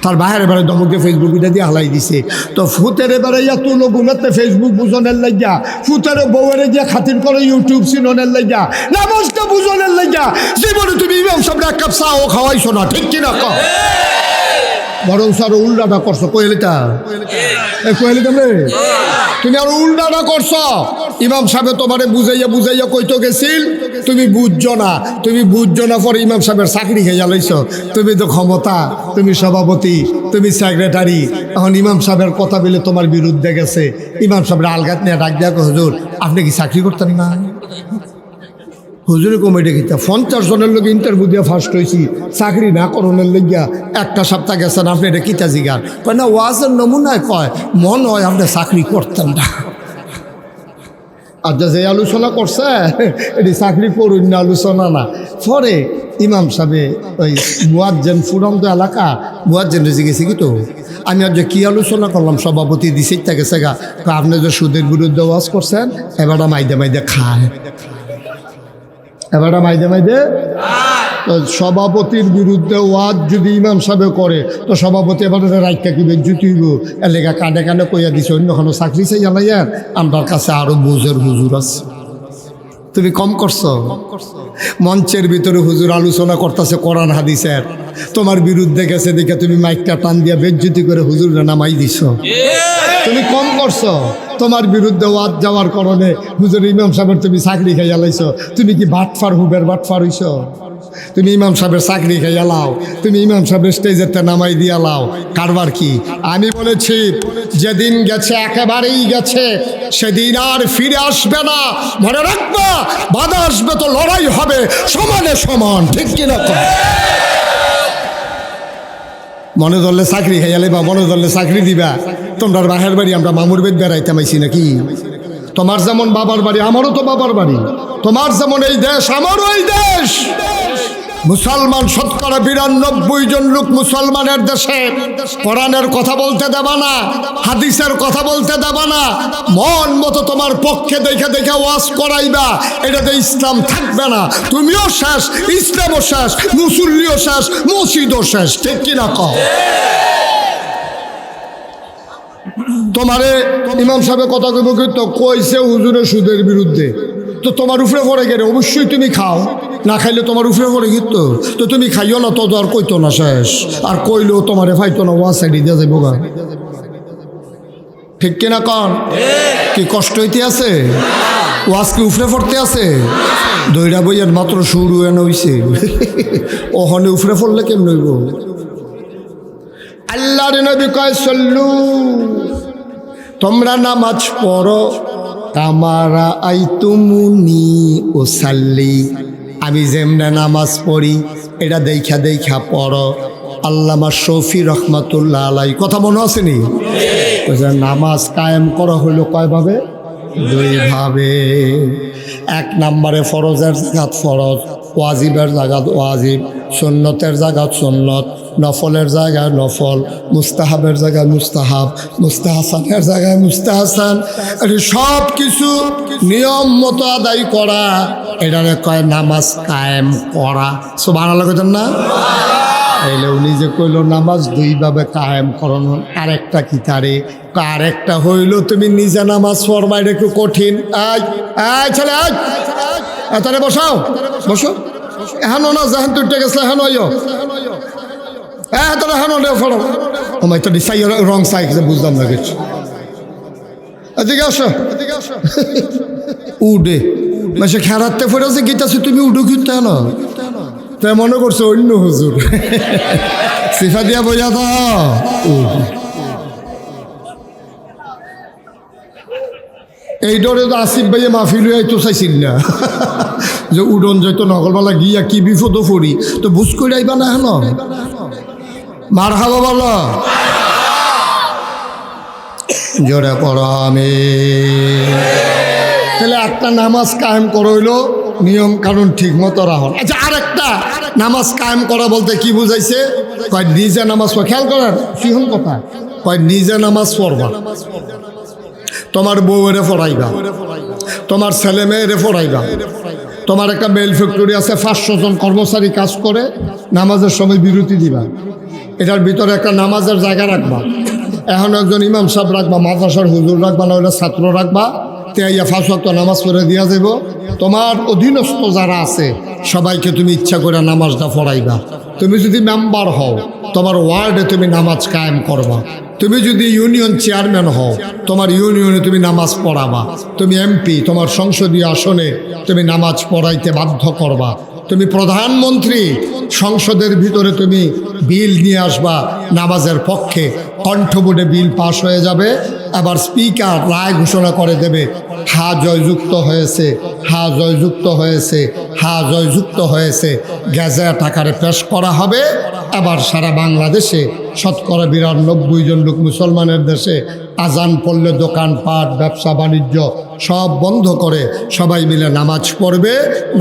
তার বাইরে এবারে দমকে ফেসবুক এটা দিয়ে হালাই দিছে। তো ফুতের এবারে ইয়া তুলো ঘুমেরতে ফেসবুক বুঝনের লেগা, ফুতের বউয়ের গিয়া খাতির করে ইউটিউব চিননের লেগা, নামাজটা বুঝনের লেগা। জীবনে তুমি ইমাম সামনে এক কাপ চাও খাওয়াইছো না, ঠিক কিনা কও? বরং আরো উল্টাটা করছো। কইলিটা কইলিটা তুমি আর উল্টাটা করছো। ইমাম সাহেব তোমারে বুঝাইয়া বুঝাইয়া কইতো গেছিল, তুমি বুঝছো না, তুমি বুঝছো না, পরে ইমাম সাহেবের চাকরি খাইয়া লাইছো। তুমি তো ক্ষমতা, তুমি সভাপতি, তুমি সেক্রেটারি, এখন ইমাম সাহেবের কথা বলে তোমার বিরুদ্ধে গেছে। ইমাম সাহেবের আলগাত নিয়ে ডাক দেয়া, হুজুর আপনি কি চাকরি করতেন না? হুজুরে কমিটি কিতা 50 জনের লোক ইন্টারভিউ দিয়ে ফার্স্ট হয়েছি, চাকরি না করণের লইয়া একটা সপ্তাহ গেছেন, আপনি এটা কিতা জিগার? কয় না ওয়াজের নমুনায় কয় মন হয় আপনি চাকরি করতেন না। আর যে আলোচনা করছে এটি চাকরি করুন না, আলোচনা না। পরে ইমাম সাহেব ওই মুয়াজ্জিন ফুরন্ত এলাকা মুয়াজ্জিন রেজে গেছি কি, তো আমি আর যে কী আলোচনা করলাম, সভাপতি দিছে গেছে গা, আপনি যে সুদের বিরুদ্ধে ওয়াজ করছেন, এবারটা মাইদে মাইদে খায়, এবারটা মাইদে মাইদে। তো সভাপতির বিরুদ্ধে ওয়াজ যদি ইমাম সাহেব করে, তো সভাপতি এবার রাইটটা কি বেজ্জুতিব, এলাকা কানে কানে কইয়া দিছে অন্য কোনো চাকরি চাই জানাইয়ার, আমার কাছে আরো বুঝের হুজুর আছে। তুমি কম করছো। মঞ্চের ভিতরে হুজুর আলোচনা করতেছে কোরআন হাদিসের, তোমার বিরুদ্ধে গেছে দেখে তুমি মাইকটা টান দিয়া বেজ্জুতি করে হুজুরে নামাই দিছ। তুমি কম করছো। তোমার বিরুদ্ধে ওয়াজ যাওয়ার কারণে হুজুর ইমাম সাহেবের তুমি চাকরি খাইয়া লাইছো। তুমি কি বাটফার হুবের বাটফার হইছ? তুমি ইমাম সাহেবের চাকরি খাইয়া লাও, তুমি ইমাম সাহেবের স্টেজেতে নামাই দিয়া লাও, কারবার কি? আমি বলেছি যেদিন গেছে একেবারেই গেছে, সেদিন আর ফিরে আসবে না। মনে রাখবা, বাধা আসবে তো লড়াই হবে সমানে সমান, ঠিক কিনা? মনে ধরলে চাকরি খাইয়ালে বা মনে ধরলে চাকরি দিবা। তোমরা বাহের বাড়ি আমরা মামুর বেদ বেড়াইতে মাইছি নাকি? তোমার যেমন বাবার বাড়ি আমারও তো বাবার বাড়ি, তোমার যেমন এই দেশ আমারও এই দেশ। মুসলমান শতকরা 92 জন লোক মুসলমানের দেশে। কোরআনের কথা বলতে দেবা না, হাদিসের কথা বলতে দেবা না, মন মতো তোমার পক্ষে দেখে দেখে ওয়াজ করাইবা, এটাতে ইসলাম থাকবে না। তুমিও শেষ, ইসলামও শেষ, মুসল্লিও শেষ, মসজিদও শেষ, ঠিক কিনা কও? তোমারে ইমাম সাহেব কথা কইব তো কইছে হুজুরের সুদের বিরুদ্ধে, তো তোমার উপরে পড়ে গেলে অবশ্যই তুমি খাও, না খাইলে তোমার উপরে পড়ে গিত, তো তুমি খাইও না, তো আর কইতো না শেষ, আর কইলেও তোমারে ফাইতো না, ওয়াজ সাইডে দিয়ে যাইব গা, ঠিক কিনা কন? কি কষ্ট হইতে আছে? ওয়াজ কি উপরে পড়তে আছে? দইরা বইয়ের মাত্র শুরু এনে হইছে, ওখানে উপরে পড়লে কেমন হইব? আল্লাহর নবী কয় সল্লু, তোমরা নামাজ পড়ো কামারা আইতুমুনি উসাল্লি, আমি যেমনে নামাজ পড়ি এটা দেখা দেখা পড়ো। আল্লামা শফি রহমাতুল্লাহ আলাই কথা মনে আসেনি? নামাজ কায়েম করা হইলো কয়ভাবে? 2 ভাবে। 1 নম্বরে ফরজের জায়গাত ফরজ, ওয়াজিবের জায়গাত ওয়াজিব, সুন্নতের জায়গাত সুন্নত, নফলের জায়গায় নফল, মুস্তাহাবের জায়গায় মুস্তাহাব, মুস্তাহাসানের জায়গায় মুস্তাহাসান, সব কিছু নিয়ম মতো আদায় করা, এটারে কয় নামাজ কায়েম করা। সুবহানাল্লাহ কইতেন না? এলে উনি যে কইল নামাজ 2 ভাবে কায়েম করানো, আরেকটা কি তারে? আরেকটা হইল তুমি নিজে নামাজ পড়বা, এটা একটু কঠিন। ছেলে তারে বসাও, বসো, এখন না জাহান তুইটা গেছে, এখন তোরা এখন ফলো আমার তো ডিসাই রং সাইক বুঝলাম না কিছু। এদিকে আসো, এদিকে আসো। উডে মাসে খেরাতে ফেরাছে গীতাছে, তুমি উডো কিন্তু না তাই মনে করছে অন্য হুজুর সিফা দিয়া বোঝা তো এই ডরে তো আসিফ ভাইয়ে মাহফিল হইতো চাইছিল না যে উডন যাইতো নকলবেলা গিয়া কি বিপদ পড়ি তো বুঝ করে আইবা না হেন মার খাবো বলো জোরে পড়ো আমি তাহলে একটা নামাজ কায়েম করা হইলো নিয়ম কানুন ঠিক মতো রাখুন। আচ্ছা আরেকটা নামাজ কায়েম করা বলতে কি বুঝাইছে কয় নিজে নামাজ খেয়াল করেন সিহন কথা কয় নিজে নামাজ পড়বা তোমার বউরে পড়াইবা তোমার ছেলে মেয়েরে পড়াইবা তোমার একটা মেল ফ্যাক্টরি আছে 500 জন কর্মচারী কাজ করে নামাজের সময় বিরতি দিবা এটার ভিতরে একটা নামাজের জায়গা রাখবা এখন একজন ইমাম সাহেব রাখবা মাদ্রাসার হুজুর রাখবা না হলে ছাত্র রাখবা তেইয়া 5 ওয়াক্ত নামাজ পড়ে দিয়া যাব তোমার অধীনস্থ যারা আছে সবাইকে তুমি ইচ্ছা করে নামাজটা পড়াইবা তুমি যদি মেম্বার হও তোমার ওয়ার্ডে তুমি নামাজ কায়েম করবা তুমি যদি ইউনিয়ন চেয়ারম্যান হও তোমার ইউনিয়নে তুমি নামাজ পড়াবা তুমি এমপি তোমার সংসদীয় আসনে তুমি নামাজ পড়াইতে বাধ্য করবা তুমি প্রধানমন্ত্রী সংসদের ভিতরে তুমি বিল নিয়ে আসবা নামাজের পক্ষে কণ্ঠবোর্ডে বিল পাশ হয়ে যাবে আবার স্পিকার রায় ঘোষণা করে দেবে হা জয়যুক্ত হয়েছে হা জয়যুক্ত হয়েছে হা জয়যুক্ত হয়েছে গ্যাজেট আকারে পেশ করা হবে আবার সারা বাংলাদেশে শতকরা 92 জন লোক মুসলমানের দেশে আজান পড়লে দোকানপাট ব্যবসা বাণিজ্য সব বন্ধ করে সবাই মিলে নামাজ পড়বে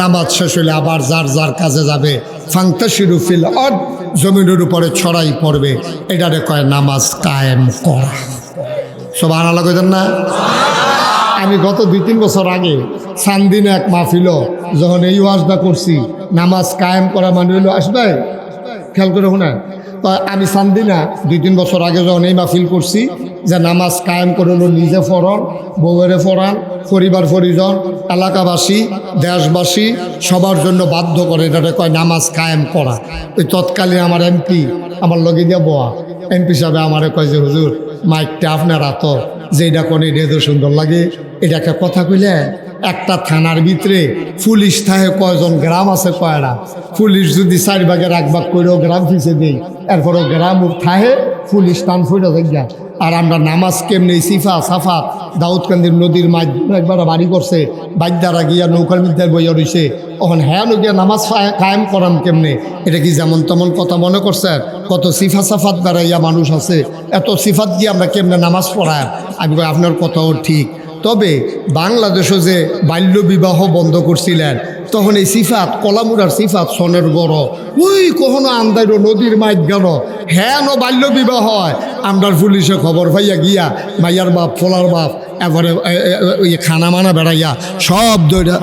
নামাজ শেষ হলে আবার যার যার কাজে যাবে ফান্তাশিরু ফিল আরদ জমিনের উপরে ছড়াই পড়বে এটারে কয় নামাজ কায়েম করা সুবহানাল্লাহ কইতেন না আমি গত 2-3 বছর আগে সান্দিনে এক মাহফিল যখন এই ওয়াজটা করছি নামাজ কায়েম করা মানে হলো আসবে খেয়াল করে শোনা আমি সান্দিনা 2-3 বছর আগে যখন এই মাহফিল করছি যে নামাজ কায়েম করে নিজে পড়ান বউয়েরে পড়ান পরিবার পরিজন এলাকাবাসী দেশবাসী সবার জন্য বাধ্য করে এটাকে কয় নামাজ কায়েম করা ওই তৎকালীন আমার এমপি আমার লগে দিয়া বোয়া এমপি সাহেব আমারে কয় যে হুজুর মাইকটা আপনার তো যে এটা কোন এটা সুন্দর লাগে এটাকে কথা কইলে একটা থানার ভিতরে পুলিশ থাকে কয়জন গ্রাম আছে কয়টা পুলিশ যদি 4 ভাগের 1 ভাগ করেও গ্রাম পিছিয়ে দেয় এরপরও গ্রাম থাকে পুলিশ টান ফুটে যায় আর আমরা নামাজ কেমনি সিফা সাফাত দাউদকান্দির নদীর মাঝ একবার বাড়ি করছে বাদ্যারা গিয়া নৌকার মধ্যে বইয়া রয়েছে ওখান হ্যাঁ গিয়া নামাজ কায়েম করাম কেমনে এটা কি যেমন তেমন কথা মনে করছে কত সিফা সাফাত বেড়াইয়া মানুষ আছে এত সিফাত দিয়ে আমরা কেমনে নামাজ পড়ায় আমি আপনার কথাও ঠিক তবে বাংলাদেশে যে বাল্য বিবাহ বন্ধ করছিলেন তখন এই সিফাত কলামুরার সিফাত সনের গড় ওই কখনো আন্দাইর নদীর মাইট গেল হ্যাঁ বাল্য বিবাহ হয় আমরা পুলিশে খবর পাইয়া গিয়া মাইয়ার বাপ ফলার বাপ এবারে ওই খানা মানা বেড়াইয়া সব দৌড়া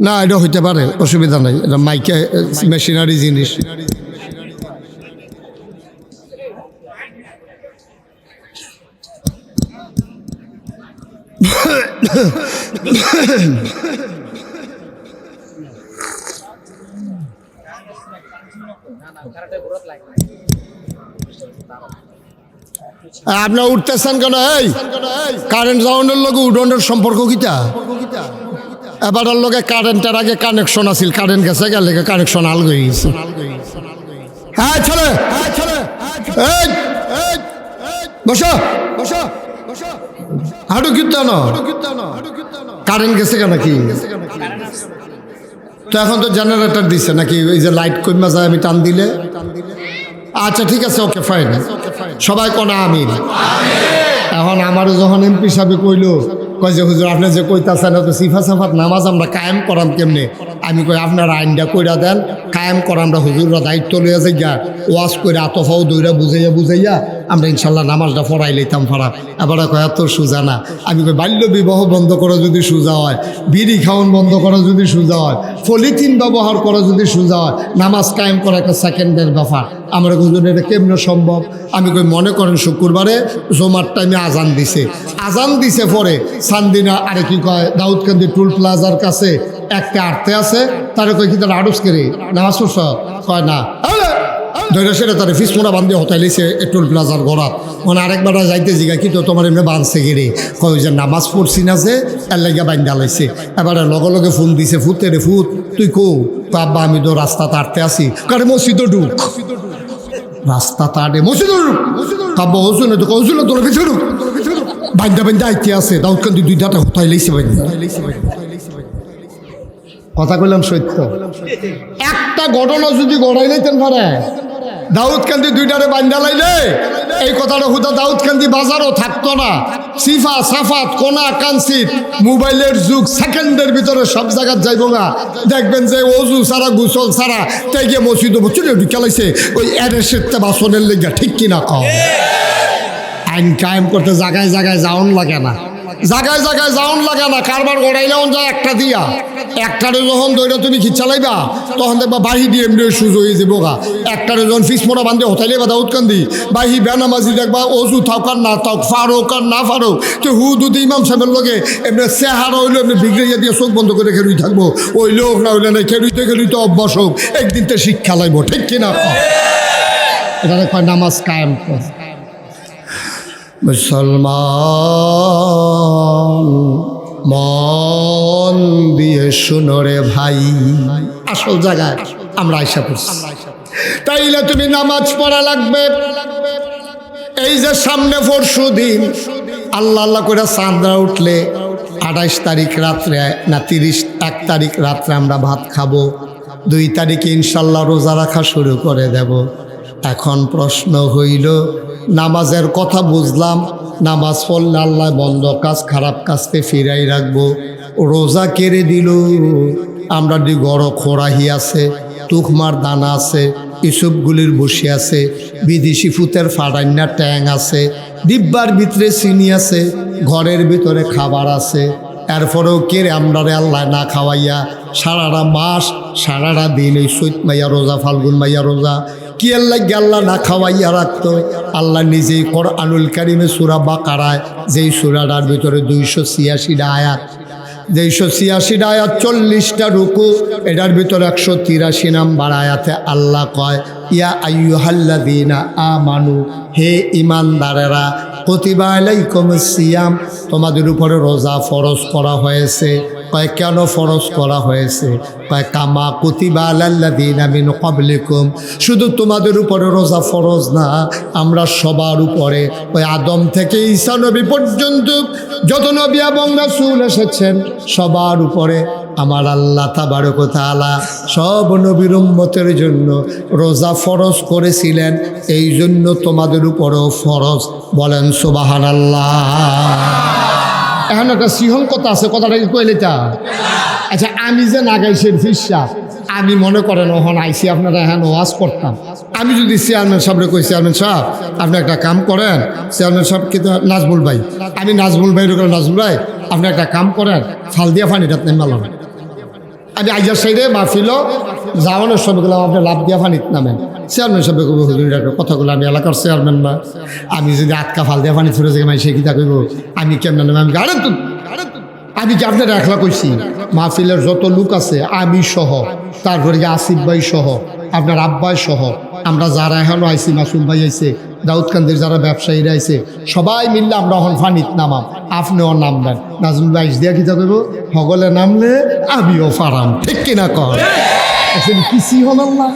না এটা হইতে পারে অসুবিধা নাই এটা মাইকে মেশিনারি জিনিস আপনার উঠতেছেন কেন এই কারেন্ট যাওয়ানোর লগে উডনের সম্পর্ক কিটা এবার লগে কারেন্টের আগে কানেকশন আছিল কারেন্ট গেছে গেলে কানেকশন আল গই গেছে হ্যাঁ ছেলে বসো বসো হাঁটু কীর্তন কারেন্ট গেছে কেন কি তো এখন তো জেনারেটর দিছে নাকি ওই যে লাইট কমা যায় আমি টান দিলে আচ্ছা ঠিক আছে ওকে ফাইন সবাই কোনা আমিন এখন আমারও যখন এমপি সাহেব কইলো কয় যে হুজুর আপনি যে কইতাছেন তো সিফা সাফাত নামাজ আমরা কায়েম করাম কেমনে আমি কই আপনার আইনটা কইরা দেন কায়েম করা আমরা হুজুররা দায়িত্ব লইয়া যাই গা ওয়াজ করে আতফাও দইরা বুঝাইয়া আমরা ইনশাল্লাহ নামাজটা পড়াই লইতাম ফাড়া আবার কয় এত সোজা না আমি কই বাল্য বিবাহ বন্ধ করা যদি সোজা হয় বিড়ি খাওয়ান বন্ধ করা যদি সোজা হয় পলিথিন ব্যবহার করা যদি সোজা হয় নামাজ কায়েম করা একটা সেকেন্ডের ব্যাপার আমরা হুজুর এটা কেমনে সম্ভব আমি কই মনে করেন শুক্রবারে জমার টাইমে আজান দিছে পরে সান্দিনা আরে কি কয় দাউদকান্দি টুল প্লাজার কাছে একটা আটতে আছে তারা কই কি তার আড়স করে নামাজ পড়ছ কয় না ধরে সেটা তার ফিসমোনা বান্ধে হতাইলেছে টোল প্লাজার গড়াত মানে আরেকবার যাইতে জিগা কিন্তু তোমার এমনি বাঁধছে গেরে কয় যে নামাজ পড়ছি না যে এর লাগিয়া বান্ধা লাইছে এবারে লগে লগে ফোন দিছে ফুতে রে ফুত তুই কো আব্বা আমি তো রাস্তা তাড়তে আসি কারে মসজিদও ঢুক রাস্তা তাড়ে মসজিদও ঢুক আব্বা ওজু না তো ওজু না তোর ভিতরে ঢুক বান্ধা বান্ধা আইতে আছে দাউদকান্দি দুই দাঁতে হতাই লাইছে বান্ধা কথা কইলাম সত্য একটা ঘটনা যদি গড়াই লাইতেন পারে দাউদকান্দি দুইটারে বান্ধা লাইলে এই কথাটা হুদা দাউদকান্দি বাজারও থাকতো না সিফা সাফাত কোনা কানসিত মোবাইলের যুগ সেকেন্ডের ভিতরে সব জায়গায় যাইব না দেখবেন যে ওজু সারা গুসল সারা তাই গিয়ে মসজিদ চলে ঢুকালাইছে ওই অ্যারেস্টে বাসনের লেগে ঠিক কিনা কম আইন কায়েম করতে জায়গায় জায়গায় যাওন লাগে না জায়গায় জায়গায় যাওন লাগে না কারবার গড়াইলেও যায় একটা দিয়া একটারে যখন দইটা তুমি খিচালাইবা তখন দেখবা বাহি দিয়ে এমনি সুজ হয়ে যাবো গা একটারে যখন ফিসমোনা বান্ধে হতাইলে বা দাউদকান্দি বাহি বেনামাজি দেখবা অজু থাক আর না থাক ফারুক আর না ফারুক তো হুদুদ ইমাম সাহেবের লগে এমনি চেহারা হইলো এমনি বিগড়ে দিয়ে চোখ বন্ধ করে খেলুই থাকবো ওই লোক না হইলে না খেলুইতে অভ্যাস হোক একদিন তো শিক্ষা লাইব ঠিক কিনা এটা কয় নামাজ কায়েম কর মুসলমান মন দিয়ে শুনো রে ভাই আসল জায়গায় আমরা আশা করছি তাইলে তুমি নামাজ পড়া লাগবে এই যে সামনে পরশু দিন আল্লাহ আল্লাহ করে চাঁদরা উঠলে 28 তারিখ রাত্রে না 1 তারিখ রাত্রে আমরা ভাত খাবো 2 তারিখে ইনশাল্লাহ রোজা রাখা শুরু করে দেব এখন প্রশ্ন হইল নামাজের কথা বুঝলাম নামাজ পড়লে আল্লাহ বন্ধ কাজ খারাপ কাজকে ফিরাই রাখবো রোজা কেড়ে দিল আমরা গড় খোরাহি আছে তুখমার দানা আছে ইসবগুলির বসে আছে বিদেশি ফুতের ফাড়ান্না ট্যাং আছে ডিব্বার ভিতরে চিনি আছে ঘরের ভিতরে খাবার আছে এরপরেও কেড়ে আমরা আল্লাহ না খাওয়াইয়া সারাটা মাস সারাটা দিন এই চৈত মাইয়া রোজা ফাল্গুন মাইয়া রোজা কি আল্লাহ না খাওয়াইয়া রাখতো আল্লাহ নিজেই কোরআনুল কারিমে সূরা বাকারায় যেই সূরাটার ভিতরে 286টা আয়াত 286টা আয়াত 40টা রুকু এটার ভিতরে 183 নম্বর আয়াতে আল্লাহ কয় ইয়া আইয়ুহাল্লাযীনা আমানু হে ঈমানদারেরা কুতিবা আলাইকুমুস সিয়াম তোমাদের উপরে রোজা ফরজ করা হয়েছে কয় কেন ফরজ করা হয়েছে কয় কামা কুতিবা আলাল্লাযীনা মিন ক্বাবলিকুম শুধু তোমাদের উপরে রোজা ফরজ না আমরা সবার উপরে ওই আদম থেকে ঈসা নবী পর্যন্ত যত নবী এবং রাসূল এসেছেন সবার উপরে আমার আল্লাহ তাবারক ওয়া তাআলা সব নবীর উম্মতের জন্য রোজা ফরজ করেছিলেন এই জন্য তোমাদের উপরেও ফরজ বলেন সুবহানাল্লাহ এখন একটা সিহন কথা আছে কথাটা কি কইলেটা আচ্ছা আমি যে নাগাইছেন ফিসা আমি মনে করেন ওখানে আইসি আপনারা এখন ওয়াজ করতাম আমি যদি চেয়ারম্যান সাহেবরে কই চেয়ারম্যান সাহেব আপনি একটা কাম করেন চেয়ারম্যান সাহেব কিন্তু নাজমুল ভাই আমি নাজমুল ভাই নাজমুল ভাই আপনি একটা কাম করেন ফাল দিয়া ফানিটা নেমালাম আমি আইজার সাইডে মাহফিল যাওয়ানোর সময় গেলাম আপনি লাভ দিয়া ফানিত নামেন চেয়ারম্যান সাহেব কব হুজুর কথাগুলো আমি এলাকার চেয়ারম্যান না আমি যদি আটকা ফাল দিয়া ফানি ছুটে যাই সে কিতা কইব আমি কেমন নামে আমি গাড়ে তো আমি কি আপনার একলা কইছি মাহফিলের যত লোক আছে আমি সহ তারপরে আসিফ ভাই সহ আপনার আব্বাই সহ আমরা যারা এখনও আইসি মাসুম ভাই আইসে দাউদকান্দির যারা ব্যবসায়ীরা আইসে সবাই মিললে আমরা এখন ফানিত নামাম আপনিও নামবেন নাজমুল ভাই দিয়া কিতা কইব হগলে নামলে আমিও ফারাম ঠিক কিনা কর কি সিহন আল্লাহ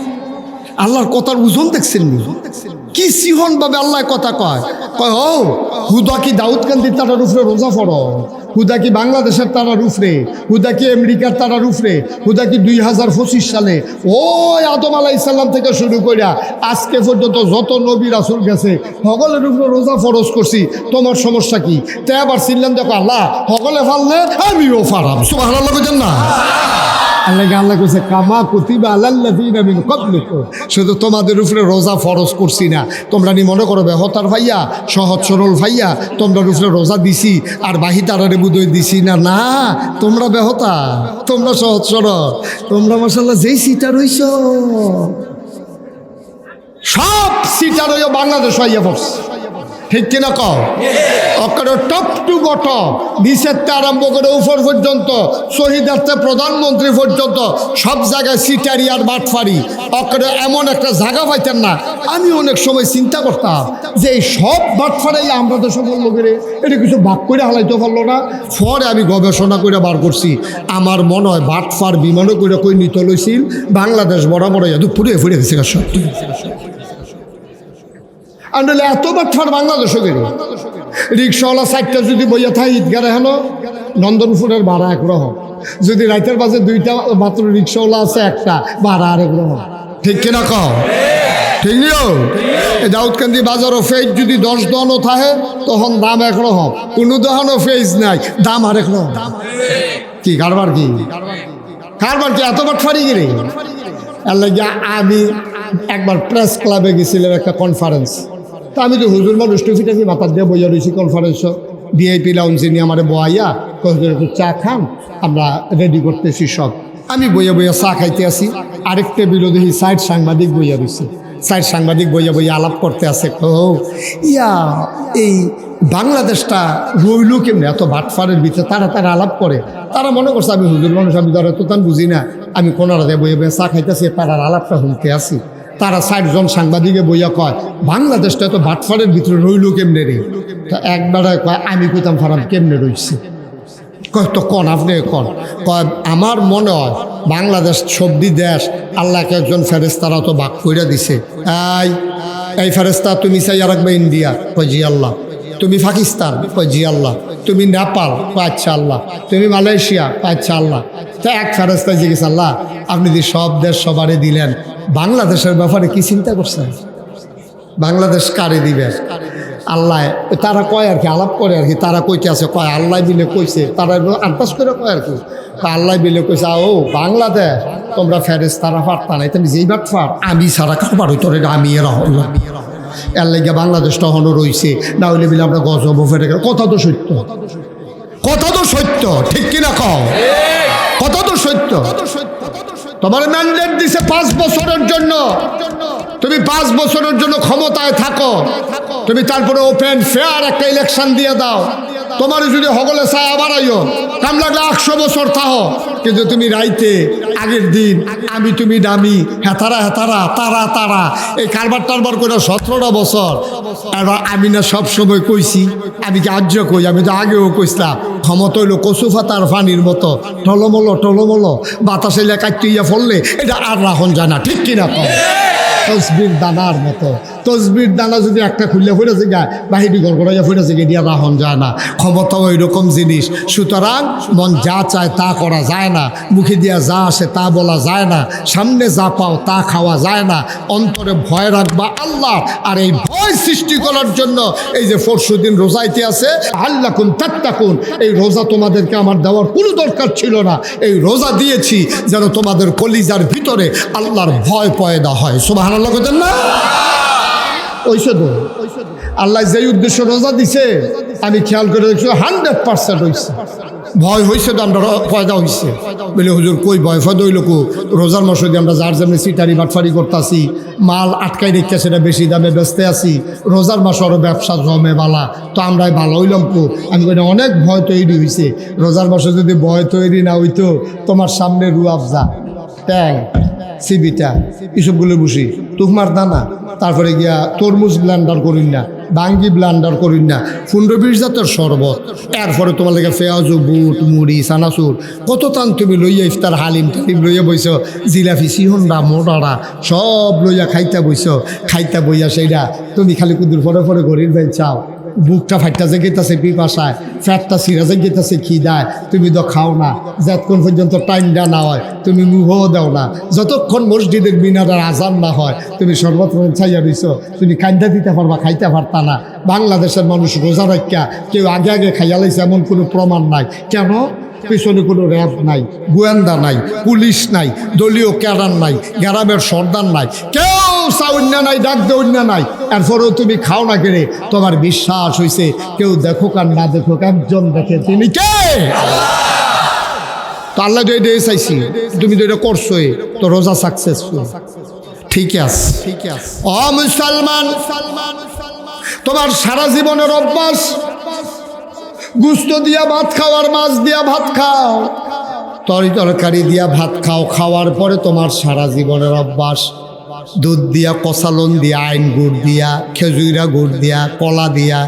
আল্লাহর কথার ওজন দেখছেন কি সিহন ভাবে আল্লাহ কথা কয় কয় ও হুদা কি দাউদকান্দির তারার উপরে রোজা ফরো হুদা কি বাংলাদেশের তারার উপরে হুদা কি আমেরিকার তারার উপরে হুদা কি 2025 সালে ওই আদম আলাইহিস সালাম থেকে শুরু করিয়া আজকে পর্যন্ত যত নবী রাসূল গেছে সকলের উপরে রোজা ফরজ করছি তোমার সমস্যা কি তাই আবার ছিলেন দেখো আল্লাহ সকলে ফাললে আমিও ফারাম সুবহানাল্লাহ কইতেন না আল্লাহ কইছে কামা কুতিবা আলাল্লাযীনা মিন ক্বাবলিকুম শুধু তোমাদের উপরে রোজা ফরজ করছি না তোমরা নি মনে করো বেহতার ভাইয়া সহজ সরল ভাইয়া তোমরা উপরে রোজা দিছি আর বাহি তারারে বুদই দিছি না না তোমরা বেহতা তোমরা সহজ সরল তোমরা মাশাআল্লাহ যেই সিটা রইছ সব সিটা রইও বাংলাদেশ হইয়া পড়ছে ঠিক কিনা কও? অকার টপ টু বটম, নিচের থেকে আরম্ভ করে উপর পর্যন্ত, শহীদের থেকে প্রধানমন্ত্রী পর্যন্ত সব জায়গায় সিটারি আর বাটফারি। অকার এমন একটা জায়গা পাইতেন না। আমি অনেক সময় চিন্তা করতাম যে এই সব বাটফারাই আমরা তো সকল লোকের এটা কিছু ভাগ করে হালাইতে পারলো না। পরে আমি গবেষণা করে বার করছি, আমার মনে হয় বাটফার বিমানও করে কই নিতে লইছিল, বাংলাদেশ বরাবর পুরে ফুরে গেছে সত্যি। আর এত বাটফার বাংলাদেশও গেল। রিক্সাওয়ালা সাইডটা যদি বইয়া থাকে ঈদগারে হেন নন্দনপুরের ভাড়া একরকম, যদি রাতের বাজে দুইটা মাত্র রিক্সাওয়ালা আছে একটা ভাড়া আরেক রকম। ঠিক কিনা কও? ঠিক নিও। দাউদকান্দি বাজারও ফেজ যদি 10 দোকানও থাকে তখন দাম একরকম, কোনো দোকানও ফেজ নাই, দাম আরেক রকম। কি কারবার কি কারবার কি এত বাটফারি গিরে? এর লাগে আমি একবার প্রেস ক্লাবে গেছিলাম একটা কনফারেন্স। তা আমি তো হুজুর মানুষ টুফিটাফি মাথার দিয়ে বইয়া রয়েছি কনফারেন্স, ভিআইপি লাউঞ্জে নিয়ে আমার বয়াইয়া কয়েকজন একটু চা খান, আমরা রেডি করতেছি সব। আমি বইয়া বইয়া চা খাইতে আসি, আরেক টেবিলও দেখি সাইড সাংবাদিক বইয়া রয়েছে। সাইড সাংবাদিক বইয়া বইয়া আলাপ করতে আছে, ইয়া এই বাংলাদেশটা রইল কেমনি এত বাটফারের ভিতরে, তারা আলাপ করে। তারা মনে করছে আমি হুজুর মানুষ, আমি ধরো তো তান বুঝি না, আমি কোনারা দিয়ে বইয়া বইয়া চা খাইতেছি, তারা আলাপটা শুনতে আসি। তারা 60 জন সাংবাদিকে বইয়া কয় বাংলাদেশটা এত বাটফারের ভিতরে রইল কেমনে রে? তা একবারে কয় আমি কইতাম ফারাম কেমনে রইছে? কয় তো কন আপনি কন। কয় আমার মনে হয় বাংলাদেশ সবজি দেশ, আল্লাহকে একজন ফেরেস্তারা তো ভাগ কইরা দিছে। এই ফেরেস্তা তুমি চাইয়া রাখবে ইন্ডিয়া, কয় জি আল্লাহ। তুমি পাকিস্তান, কয় জি আল্লাহ। তুমি নেপাল, কয় আচ্ছা আল্লাহ। তুমি মালয়েশিয়া, কয় আচ্ছা আল্লাহ। তা এক ফেরেস্তা জিজ্ঞেস আল্লাহ আপনি যে সব দেশ সবারে দিলেন, বাংলাদেশের ব্যাপারে কি চিন্তা করছেন? বাংলাদেশ কারে দিবেন? আল্লাহ তারা কয় আর কি, আলাপ করে আর কি। তারা কইতে আছে, কয় আল্লাহ বিলে কইছে, তারা আন্দাজ করে কয় আর কি, আল্লাহ বিলে কইছে ও বাংলাদেশ তোমরা ফেরেশতারা পারতা না, তুমি যেই বাট পার আমি সারা কারবার হইতো রে, আমি এর এর লেগে বাংলাদেশটা হনো রইছে, না হইলে বিলে আমরা গজব ফেটে গেল। কথা তো সত্য, কথা তো সত্য, ঠিক কিনা কও? কথা তো সত্য। তোমার ম্যান্ডেট দিছে 5 বছরের জন্য, তুমি 5 বছরের জন্য ক্ষমতায় থাকো, তুমি তারপরে ওপেন ফেয়ার একটা ইলেকশন দিয়ে দাও। তোমার যদি হগলে চায় আবার আইও, কাম লাগলে 100 বছর থাকো, কিন্তু তুমি রাইতে আগের দিন আমি তুমি দামি হেতারা হেতারা তারা তারা এই কারবার টারবার করে 17টা বছর। এবার আমি না সবসময় কইছি, আমি কি আজ্য কই, আমি তো আগেও কইছিলাম ক্ষমতা হইলো কচু ফাতার পানির মতো টলমলো টলমলো, বাতাসে কাটিয়া ফললে এটা আর রাখন যায় না, ঠিক কিনা কম? তসবির দানার মতো, তসবির দানা যদি একটা খুললে ফুটেছে গায়ে বাহিরি গড়গড়াইয়া ফুটেছে গিয়ে দিয়া রাহন যায় না। ক্ষমতা ওই রকম জিনিস, সুতরাং মন যা চায় তা করা যায় না, মুখে দিয়া যা আসে তা বলা যায় না, সামনে যা পাও তা খাওয়া যায় না। অন্তরে ভয় রাখবা আল্লাহ, আর এই ভয় সৃষ্টি করার জন্য এই যে 40 দিন রোজাইতে আছে, আল্লাকুন তাত্তাকুন, এই রোজা তোমাদেরকে আমার দেওয়ার কোনো দরকার ছিল না, এই রোজা দিয়েছি যেন তোমাদের কলিজার ভিতরে আল্লাহর ভয় পয়দা হয়। সুবহানাল্লাহ কইতেন না? ওইসে তো আল্লাহ যেই উদ্দেশ্য রোজা দিছে আমি খেয়াল করে দেখছি 100% হয়েছে। ভয় হয়েছে তো আমরা পয়দা হয়েছে বলে হুজুর কই ভয় ফয়দা হইল কো? রোজার মাসে আমরা যার যেমনি সিটারি বাটফারি করতেছি, মাল আটকাই রেখে সেটা বেশি দামে বেচতে আসি, রোজার মাসে আরও ব্যবসা জমে বালা, তো আমরাই ভালো হইলাম কো? আমি কই অনেক ভয় তৈরি হয়েছে, রোজার মাসে যদি ভয় তৈরি না হইতো তোমার সামনে রুয়াবজা, ট্যাং, সিবিটা, এসবগুলো বসি, তুকমার দানা, তারপরে গিয়া তরমুজ ব্লান্ডার করিন না, বাঙ্গি ব্লান্ডার করিন না, 15-20 জাতের শরবত, এরপরে তোমার লেগে পেঁয়াজ, বুট, মুড়ি, চানাচুর, কত টান তুমি লইয়া ইফতার হালিম টালিম লইয়া বইছ, জিলাপি সিহনরা মোটারা সব লইয়া খাইতে বইছ, খাইতে বইয়া সেইটা তুমি খালি কুদুর পরে পরে ঘড়ির বেল চাও, বুকটা ফাইটা যে গেতেছে পিপাসায়, ফ্যাটটা সিরা যে গেতেছে খিদায়, তুমি তো খাও না, যতক্ষণ পর্যন্ত টাইমটা না হয় তুমি মুহও দাও না, যতক্ষণ মসজিদের মিনারের আজান না হয় তুমি সর্বত্র ছাইয়া দিছ, তুমি কান্দা দিতে পারবা, খাইতে পারতা না। বাংলাদেশের মানুষ রোজা রাখা কেউ আগে আগে খাইয়া লাইছে এমন কোনো প্রমাণ নাই। কেন? পিছনে কোনো র্যাব নাই, গোয়েন্দা নাই, পুলিশ নাই, দলীয় ক্যাডার নাই, গ্রামের সর্দার নাই, কেউ চাউন্য নাই, ডাক দেউন্য নাই, এরপরেও তুমি খাও না কেড়ে। তোমার বিশ্বাস হয়েছে কেউ দেখুক আর না দেখুক একজন দেখে, তিনি কে? তো আল্লাহ তো এটা চাইছি, তুমি তো এটা করছোই, তো রোজা সাকসেসফুল। ঠিক আছে, ঠিক আছে। ও মুসলমান, তোমার সারা জীবনের অভ্যাস গুস্ত দিয়া ভাত খাও আর মাছ দিয়া ভাত খাও, তরকারি দিয়া ভাত খাও, খাওয়ার পরে তোমার সারা জীবনের অভ্যাস দুধ দিয়া, কষালন দিয়া, আইন গুড় দিয়া, খেজুরা গুড় দিয়া, কলা দিয়া,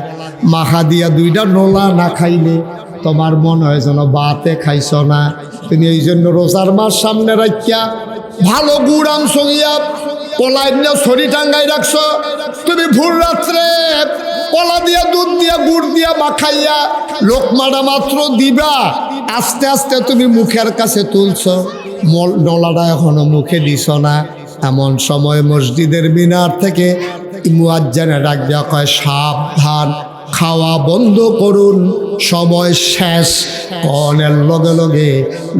মাখা দিয়া দুইটা নোলা না খাইলে তোমার মনে হয় যেন বাতে খাইছ না। তুমি এই জন্য রোজার মাস সামনে রাখিয়া ভালো গুড় আনছ গিয়া কলাই দিয়া ছড়ি টাঙ্গাই রাখছ, তুমি ভোর রাত্রে কলা দিয়া, দুধ দিয়া, গুড় দিয়া মাখাইয়া লোকমাটা মাত্র দিবা, আস্তে আস্তে তুমি মুখের কাছে তুলছ, ডলাটা এখনো মুখে দিছ না। এমন সময় মসজিদের মিনার থেকে মুয়াজ্জিনে ডাক দেওয়া কয়, সাবধান, খাওয়া বন্ধ করুন, সময় শেষ। কনের লগে লগে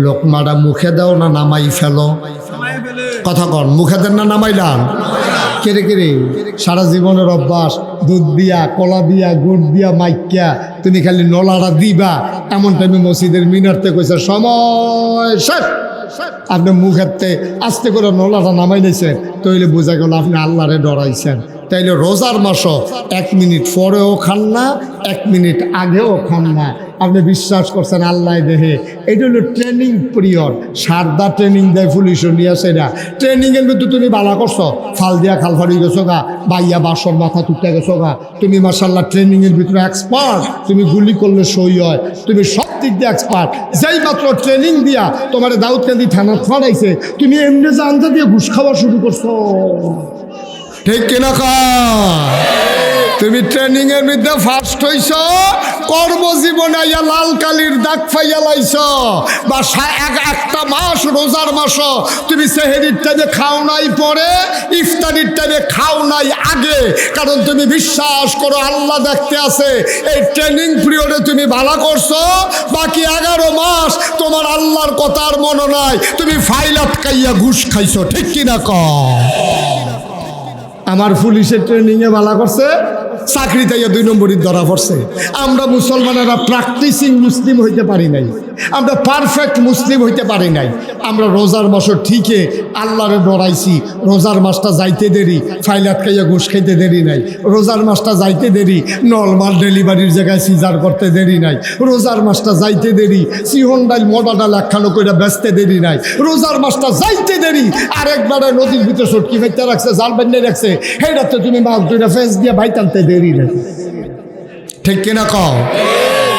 লোকমাটা মুখে দাও না নামাই ফেলো? কথা কন, মুখে দেন না নামাইলাম? কেড়ে কেড়ে সারা জীবনের অভ্যাস দুধ দিয়া, কলা দিয়া, গুড় দিয়া মাইকিয়া তুমি খালি নলাটা দিবা, এমন টাইমে মসজিদের মিনারতে কইছে সময় শেষ। আপনি মুখেরতে আস্তে করে নলাটা নামাই নিয়েছেন, তৈলে বোঝা গেল আপনি আল্লাহরে ডরাইছেন। তাইলে রোজার মাসও 1 মিনিট পরেও খান না, 1 মিনিট আগেও খান না। আপনি বিশ্বাস করছেন আল্লাহ দেহে? এটা হলো ট্রেনিং পিরিয়ড। সারদা ট্রেনিং দেয় পুলিশও নিয়ে আসে না। ট্রেনিংয়ের মধ্যে তুমি বালা করছো, ফাল দিয়া খাল ফাড়ি গেছো গা, বাইয়া বাসন মাথা তুলতে গেছো গা, তুমি মাশাল্লাহ ট্রেনিংয়ের ভিতরে এক্সপার্ট। তুমি গুলি করলে সই হয়, তুমি সব দিক দিয়ে এক্সপার্ট। যেই মাত্র ট্রেনিং দিয়া তোমার দাউদকান্দি থানা ফাড়াইছে, তুমি এমনি জানতে দিয়ে ঘুষ খাওয়া শুরু করছো। ঠিক কিনা তুমি ট্রেনিং এর মধ্যে ফার্স্ট হইছ, কর্মজীবনে আইয়া লাল কালির দাগ ফাইয়া লাইছ, বা একটা মাস রোজার মাস তুমি সেহেরির টাইমে খাও নাই পরে, ইফতারির টাইমে খাও নাই আগে, কারণ তুমি বিশ্বাস করো আল্লাহ দেখতে আছে। এই ট্রেনিং পিরিয়ডে তুমি ভালো করছো, বাকি 11 মাস তোমার আল্লাহর কথার মনে নাই, তুমি ফাইল আটকাইয়া ঘুষ খাইছো। ঠিক কিনা আমার পুলিশের ট্রেনিংয়ে ভালো করছে, চাকরি তাইয়া 2 নম্বরই ধরা পড়ছে। আমরা মুসলমানেরা প্র্যাকটিসিং মুসলিম হইতে পারি নাই, আমরা পারফেক্ট মুসলিম হইতে পারি নাই। আমরা রোজার মাস ঠিকই আল্লাহরে ডরাইছি, রোজার মাসটা যাইতে দেরি, ফাইলাত খাইয়া ঘুষ খাইতে দেরি নাই, রোজার মাসটা যাইতে দেরি, নর্মাল ডেলিভারির জায়গায় সিজার করতে দেরি নাই, রোজার মাসটা যাইতে দেরি, সিহন ডাইল মোটা ডাল একখানো করে বেচতে দেরি নাই, রোজার মাসটা যাইতে দেরি, আরেকবারে নদীর ভিতরে সটকি ফেলতে রাখছে, জাল বান্ধিয়ে রাখছে, সেইটাতে তুমি মাছ দুইটা ফেস দিয়ে ভাই টানতে দেরি নাই। ঠিক কিনা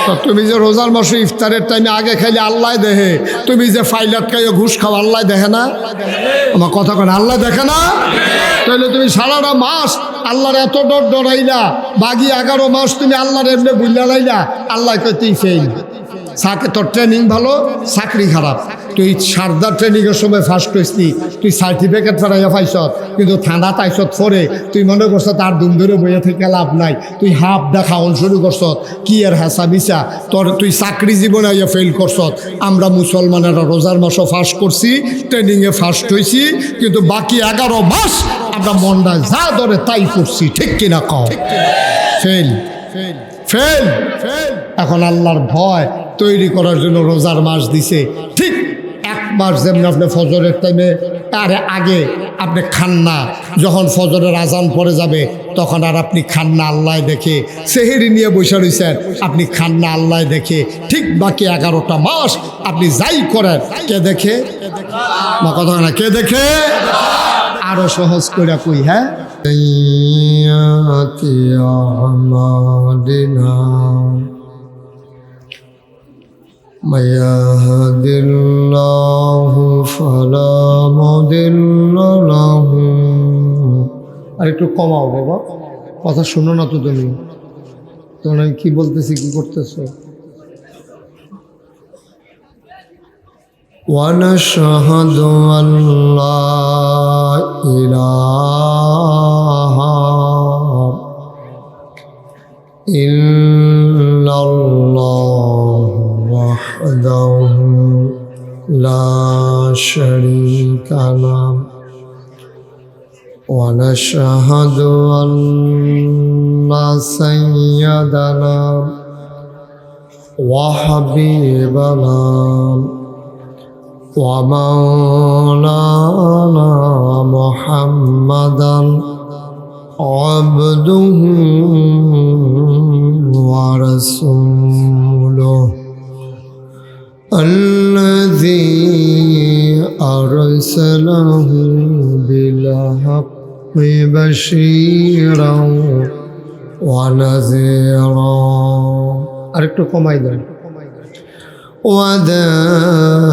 তো তুমি যে রোজার মাসে ইফতারের টাইমে আগে খাইলে আল্লাহ দেখে, তুমি যে ফাইলাত খাইও ঘুষ খাও আল্লাহ দেখে না? আমার কথা কেন আল্লাহ দেখে না? তাহলে তুমি সারাটা মাস আল্লাহর এত ডরাইলা, বাকি 11 মাস তুমি আল্লাহর এমনি বুঝলা লাইলা, আল্লাহ কই তুই ফেল, তোর ট্রেনিং ভালো, চাকরি খারাপ। তুই সারদা ট্রেনিংয়ের সময় ফার্স্ট হয়েছি, তুই সার্টিফিকেট ফেরাইয়া পাইছ, কিন্তু ঠান্ডা তাইছত পরে তুই মনে করছ তার দুম ধরে বইয়া থেকে লাভ নাই, তুই হাফ দেখাওন শুরু করছ, কি এর হাসা মিশা তোর, তুই চাকরি জীবনে আইয়া ফেল করছ। আমরা মুসলমানেরা রোজার মাসও ফার্স্ট করছি, ট্রেনিংয়ে ফার্স্ট হয়েছি, কিন্তু বাকি 11 মাস আমরা মনটা যা ধরে তাই করছি। ঠিক কিনা ফেল ফেল ফেল। এখন আল্লাহর ভয় তৈরি করার জন্য রোজার মাস দিছে। ঠিক 1 মাস যেমন আপনি ফজরের টাইমে আগে আপনি খান না, যখন ফজরের আজান পড়ে যাবে তখন আর আপনি খান না, আল্লাহ দেখে। সেহেরি নিয়ে বসে রয়েছেন, আপনি খান না, আল্লাহ দেখে। ঠিক বাকি 11টা মাস আপনি যাই করেন, কে দেখে? বা কথা না, কে দেখে? আরো সহজ করে কই, হ্যাঁ, আর একটু কমাও বাবা, কথা শুনো না তো তুমি, তোমার আমি কি বলতেছি, কি করতেছো? ونشهد أن لا إله إلا الله وحده لا شريك له ونشهد أن سيدنا وحبيبنا ومولانا محمدا عبده ورسوله الذي أرسله بالحق بشيرا ونذيرا আরেকটু কমাই দেন وداعيا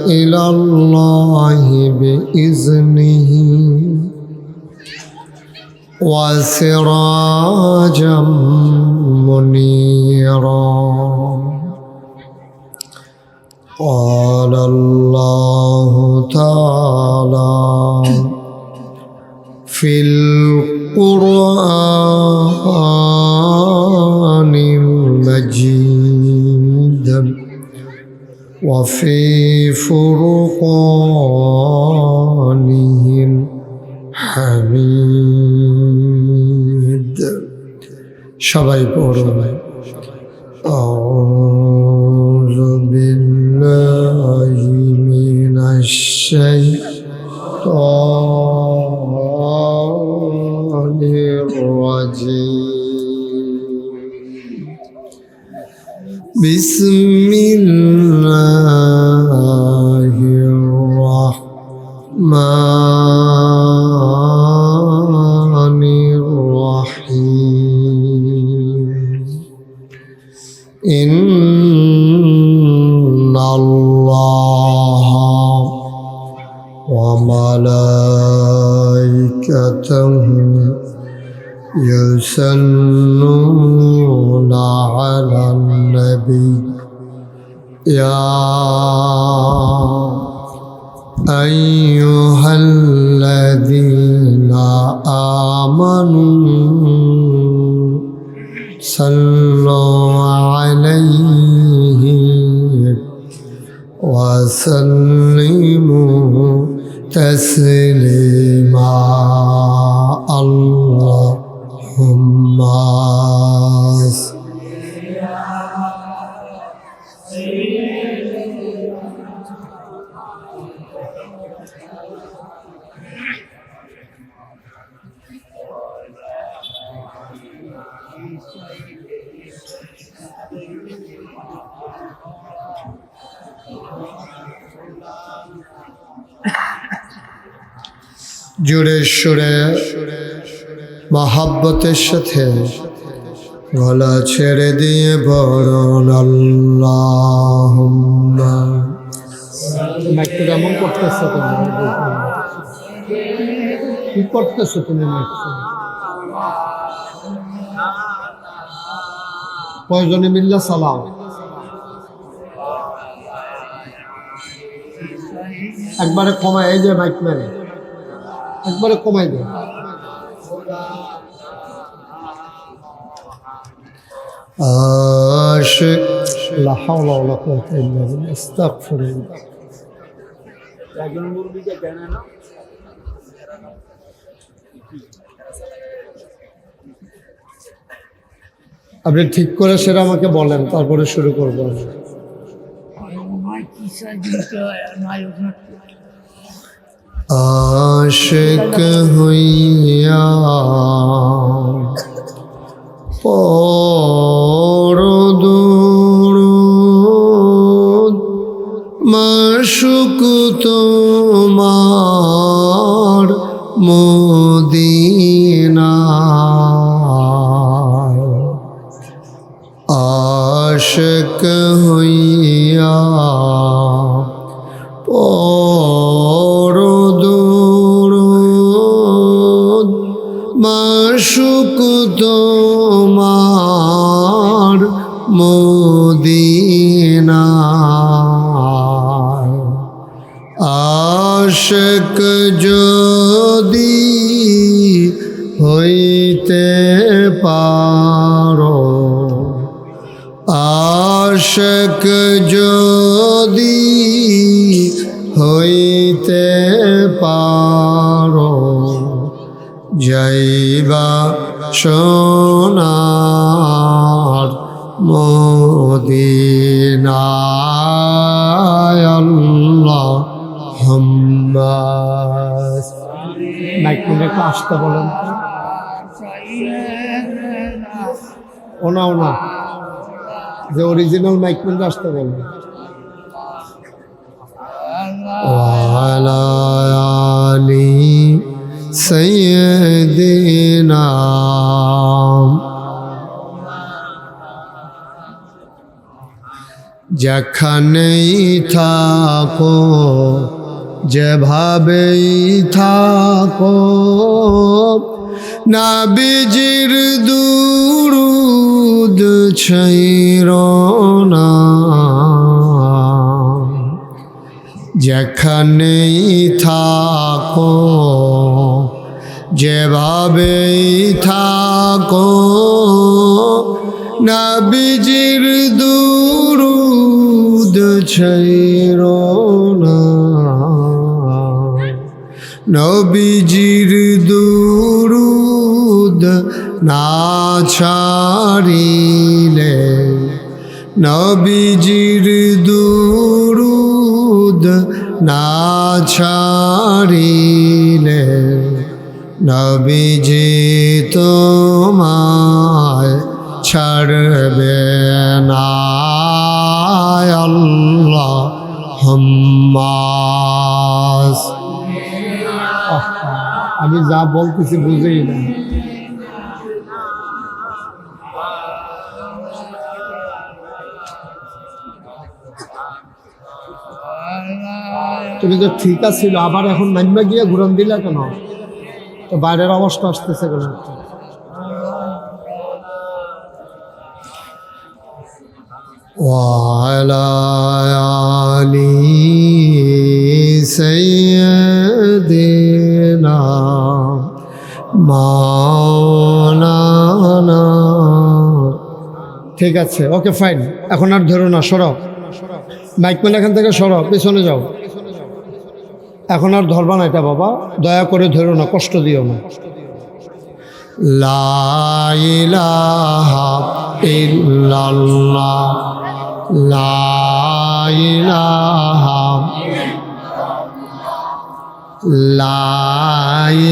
إلى الله بإذنه وسراجا منيرا قال الله تعالى في القرآن المجيد وفي فرقانه الحميد সবাই পড়বে أعوذ بالله من الشيطان الرجيم بسم الله الرحمن الرحيم إن الله وملائكته يصلون على النبي يا أيها الذين آمنوا صلوا عليه وسلموا تسليما اللهم জোরে সুরে মহাব্বতের সাথে গলা ছেড়ে দিয়ে বরণ আল্লাহুম্মা মাইকটা কেমন করতেছো তুমি কি করতেছো তুমি মাইকটা কয়জনে মিল্লা সালাম একবারে কমায় এই যে মাইক ম্যান একবারে কমাই দেয় আশিক লা হাওলা ওয়ালা কুওয়াতা ইল্লা বিল্লাহ আস্তাগফিরুল্লাহ একজন মুরবিকে কেন না আপনি ঠিক করে সেটা আমাকে বলেন তারপরে শুরু করব আশিক হইয়া পরদুরুদ মাশুক তোমার মদিনা আশিক হইয়া পরদুরুদ মাশুক তোমার মদিনা আশিক যদি হইতে পারো আশিক যদি হইতে পারো যাইবা সোনার মদিনায় আল্লাহুম্মা মাইক একটু আসতে বলেন তো। ওনা ওনা যে অরিজিনাল মাইকম্যান আসতে বলেন। وعلى آل سيدنا যেখানেই থাকো যেভাবেই থাকো নবীজির দুরূদ ছাইরো না। যেখানেই থাকো যেভাবেই থাকো নবীজির দুরূদ ছাইরো না। নবীজির দুরূদ না ছাড়িলে নবীজির দুরূদ না ছাড়িলে নবীজি তোমায় ছাড়বে না। আল্লাহুম্মা আমি যা বলতেছি বুঝেই না। তুমি তো ঠিক আছিল, আবার এখন নাইমা গিয়ে ঘুরন দিলা কেন? তো বাইরের অবস্থা আসতেছে কেন? وعلى آل سيدنا مولانا। ঠিক আছে, ওকে ফাইন, এখন আর ধরো না, সরো মাইকম্যান, এখান থেকে সরো, পিছনে যাও। এখন আর ধরবা না এটা বাবা, দয়া করে ধরো না, কষ্ট দিও না। লা ইলাহা ইল্লাল্লাহ লা ইলাহা লা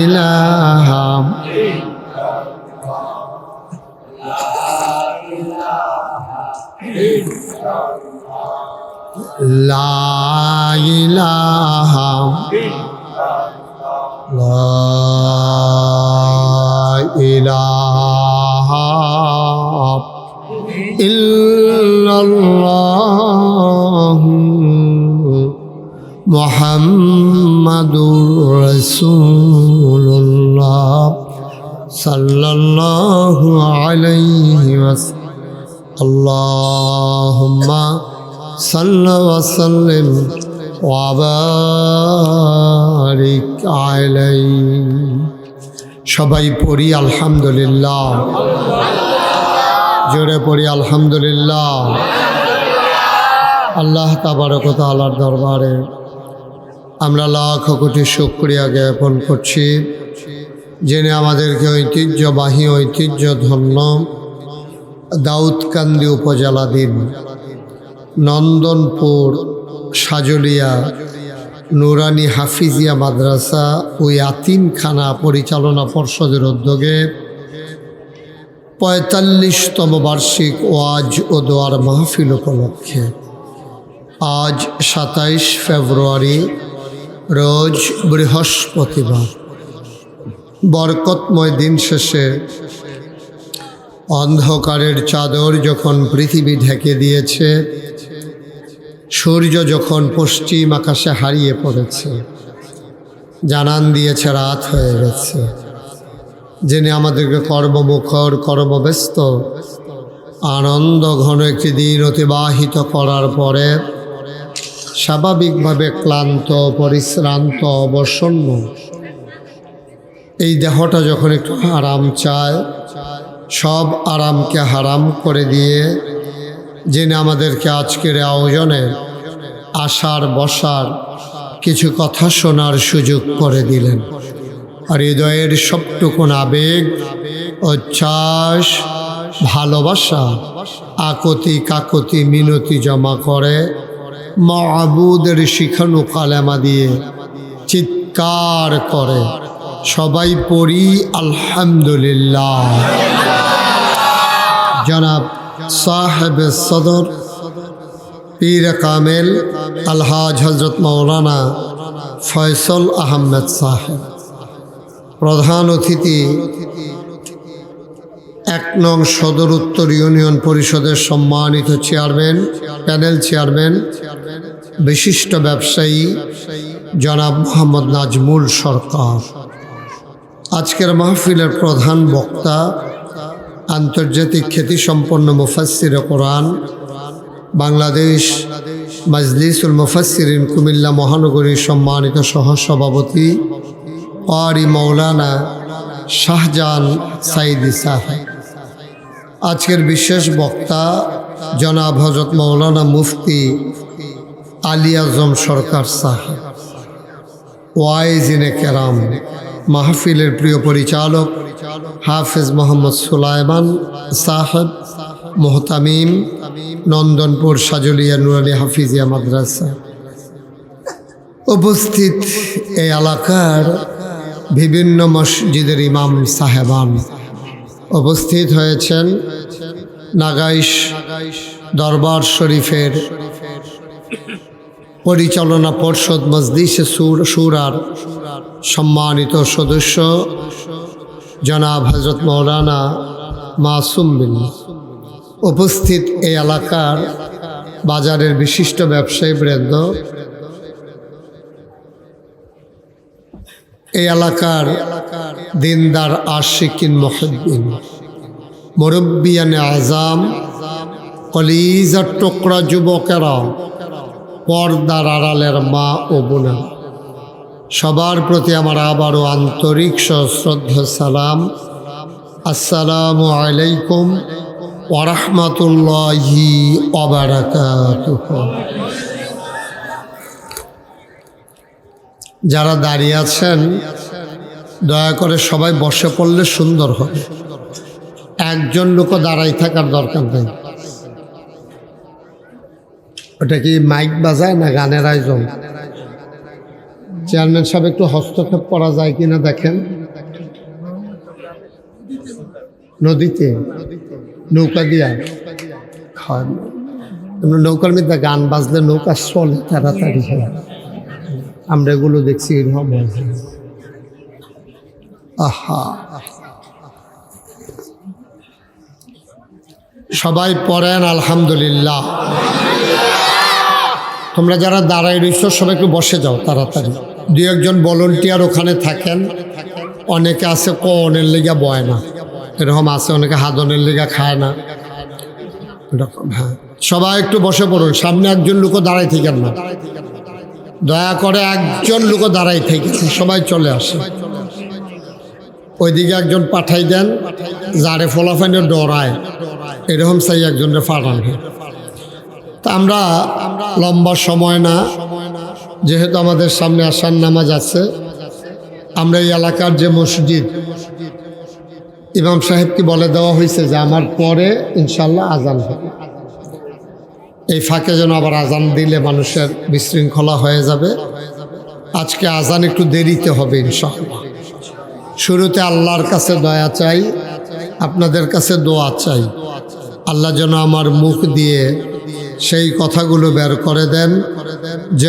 ইলাহা লা ইলাহা লা ইলাহা ইল্লাল্লাহ মুহাম্মাদুর রাসূলুল্লাহ সাল্লাল্লাহু আলাইহি ওয়াসাল্লাম। আল্লাহুম্মা সাল্লি ওয়া সাল্লিম ওয়া বারিক আলাইহি। সবাই পড়ি আলহামদুলিল্লাহ, জোরে পড়ি আলহামদুলিল্লাহ। আল্লাহ তাবারক ওয়া তাআলার দরবারে আমরা লাখ কোটি শুকরিয়া জ্ঞাপন করছি, যিনি আমাদেরকে ঐতিহ্যবাহী ঐতিহ্যধন্য দাউদকান্দি উপজেলাধীন নন্দনপুর সাজলিয়া নুরানি হাফিজিয়া মাদ্রাসা ও ইয়াতিমখানা পরিচালনা পর্ষদের উদ্যোগে ৪৫তম বার্ষিক ওয়াজ ও দোয়ার মাহফিল উপলক্ষে আজ ২৭ ফেব্রুয়ারি রোজ বৃহস্পতিবার বরকতময় দিন শেষে অন্ধকারের চাদর যখন পৃথিবী ঢেকে দিয়েছে, সূর্য যখন পশ্চিম আকাশে হারিয়ে পড়েছে, জানান দিয়েছে রাত হয়ে গেছে, যিনি আমাদেরকে কর্মমুখর কর্মব্যস্ত আনন্দ ঘন একটি দিন অতিবাহিত করার পরে স্বাভাবিকভাবে ক্লান্ত পরিশ্রান্ত অবসন্ন এই দেহটা যখন একটু আরাম চায়, সব আরামকে হারাম করে দিয়ে যিনি আমাদেরকে আজকের আয়োজনে আসার বসার কিছু কথা শোনার সুযোগ করে দিলেন। আর হৃদয়ের সবটুকুন আবেগ, উচ্ছ্বাস, ভালোবাসা, আকতি কাকতি মিনতি জমা করে মাবুদের শিখানো কালেমা দিয়ে চিৎকার করে সবাই পড়ি আলহামদুলিল্লাহ। জনাব সাহেব সদর পীর কামেল আলহাজ হজরত মৌলানা ফয়সল আহমেদ সাহেব, প্রধান অতিথি ১ নং সদর উত্তর ইউনিয়ন পরিষদের সম্মানিত চেয়ারম্যান, প্যানেল চেয়ারম্যান, বিশিষ্ট ব্যবসায়ী জনাব মোহাম্মদ নাজমুল সরকার। আজকের মাহফিলের প্রধান বক্তা আন্তর্জাতিক খ্যাতিসম্পন্ন মুফাসসিরে কোরআন, বাংলাদেশ মাজলিসুল মুফাসসিরিন কুমিল্লা মহানগরীর সম্মানিত সহসভাপতি ক্বারি মাওলানা শাহজাহান সাইদি সাহেব। আজকের বিশেষ বক্তা জনাব হযরত মাওলানা মুফতি আলী আজম সরকার সাহেব, ওয়াইজিনে কেরাম, মাহফিলের প্রিয় পরিচালক হাফেজ মোহাম্মদ সুলাইমান সাহেব, মোহতামিম, নন্দনপুর সাজলিয়া নুরানি হাফিজিয়া মাদ্রাসা। উপস্থিত এই এলাকার বিভিন্ন মসজিদের ইমাম সাহেবান, উপস্থিত হয়েছেন নাগাইশ দরবার শরীফের পরিচালনা পর্ষদ মজলিসে শুরার সম্মানিত সদস্য জনাব হযরত মাওলানা মাসুম বিল্লাহ, উপস্থিত এই এলাকার বাজারের বিশিষ্ট ব্যবসায়ী বৃন্দ, এই এলাকার দিনদার আশিকিন মুহিব্বিন, মুরব্বিয়ানে আজাম, কলিজার টুকরা যুবকেরা, পর্দার আড়ালের মা ও বোনা, সবার প্রতি আমার আবারও আন্তরিক সশ্রদ্ধ সালাম। আসসালামু আলাইকুম ওয়া রাহমাতুল্লাহি ওয়া বারাকাতুহু। যারা দাঁড়িয়ে আছেন দয়া করে সবাই বসে পড়লে সুন্দর হবে, একজন লোকও দাঁড়াই থাকার দরকার নেই। ওটা কি মাইক বাজায় না গানের আয়োজন? চেয়ারম্যান সাহেব একটু হস্তক্ষেপ করা যায় কিনা দেখেন। নদীতে নৌকা দিয়া খান, নৌকার মধ্যে গান বাজলে নৌকা চলে তাড়াতাড়ি হয়, আমরা এগুলো দেখছি এরকম। আহা, সবাই পড়েন আলহামদুলিল্লাহ। তোমরা যারা দাঁড়াই রয়েছো সবাই একটু বসে যাও তাড়াতাড়ি। 2-1 ভলান্টিয়ার ওখানে থাকেন, অনেকে আছে কনের লেগা বয় না, এরকম আছে অনেকে হাদনের লেগা খায় না এরকম। হ্যাঁ, সবাই একটু বসে পড়ুন, সামনে একজন লোকও দাঁড়াই থাকেন না, দয়া করে একজন লোকও দাঁড়াই থেকে সবাই চলে আসে। ওইদিকে একজন পাঠাই দেন, যারে ফলাফাইনে ডরায় এরকম চাই একজনের পাঠান। তা আমরা লম্বা সময় না, যেহেতু আমাদের সামনে আসার নামাজ আছে, আমরা এই এলাকার যে মসজিদ ইমাম সাহেবকে বলে দেওয়া হয়েছে যে আমার পরে ইনশাল্লাহ আজান হবে, এই ফাঁকে যেন আবার আজান দিলে মানুষের বিশৃঙ্খলা হয়ে যাবে। আজকে আজান একটু দেরিতে হবে ইনশাআল্লাহ। শুরুতে আল্লাহর কাছে দয়া চাই, আপনাদের কাছে দোয়া চাই, আল্লাহ যেন আমার মুখ দিয়ে সেই কথাগুলো বের করে দেন যে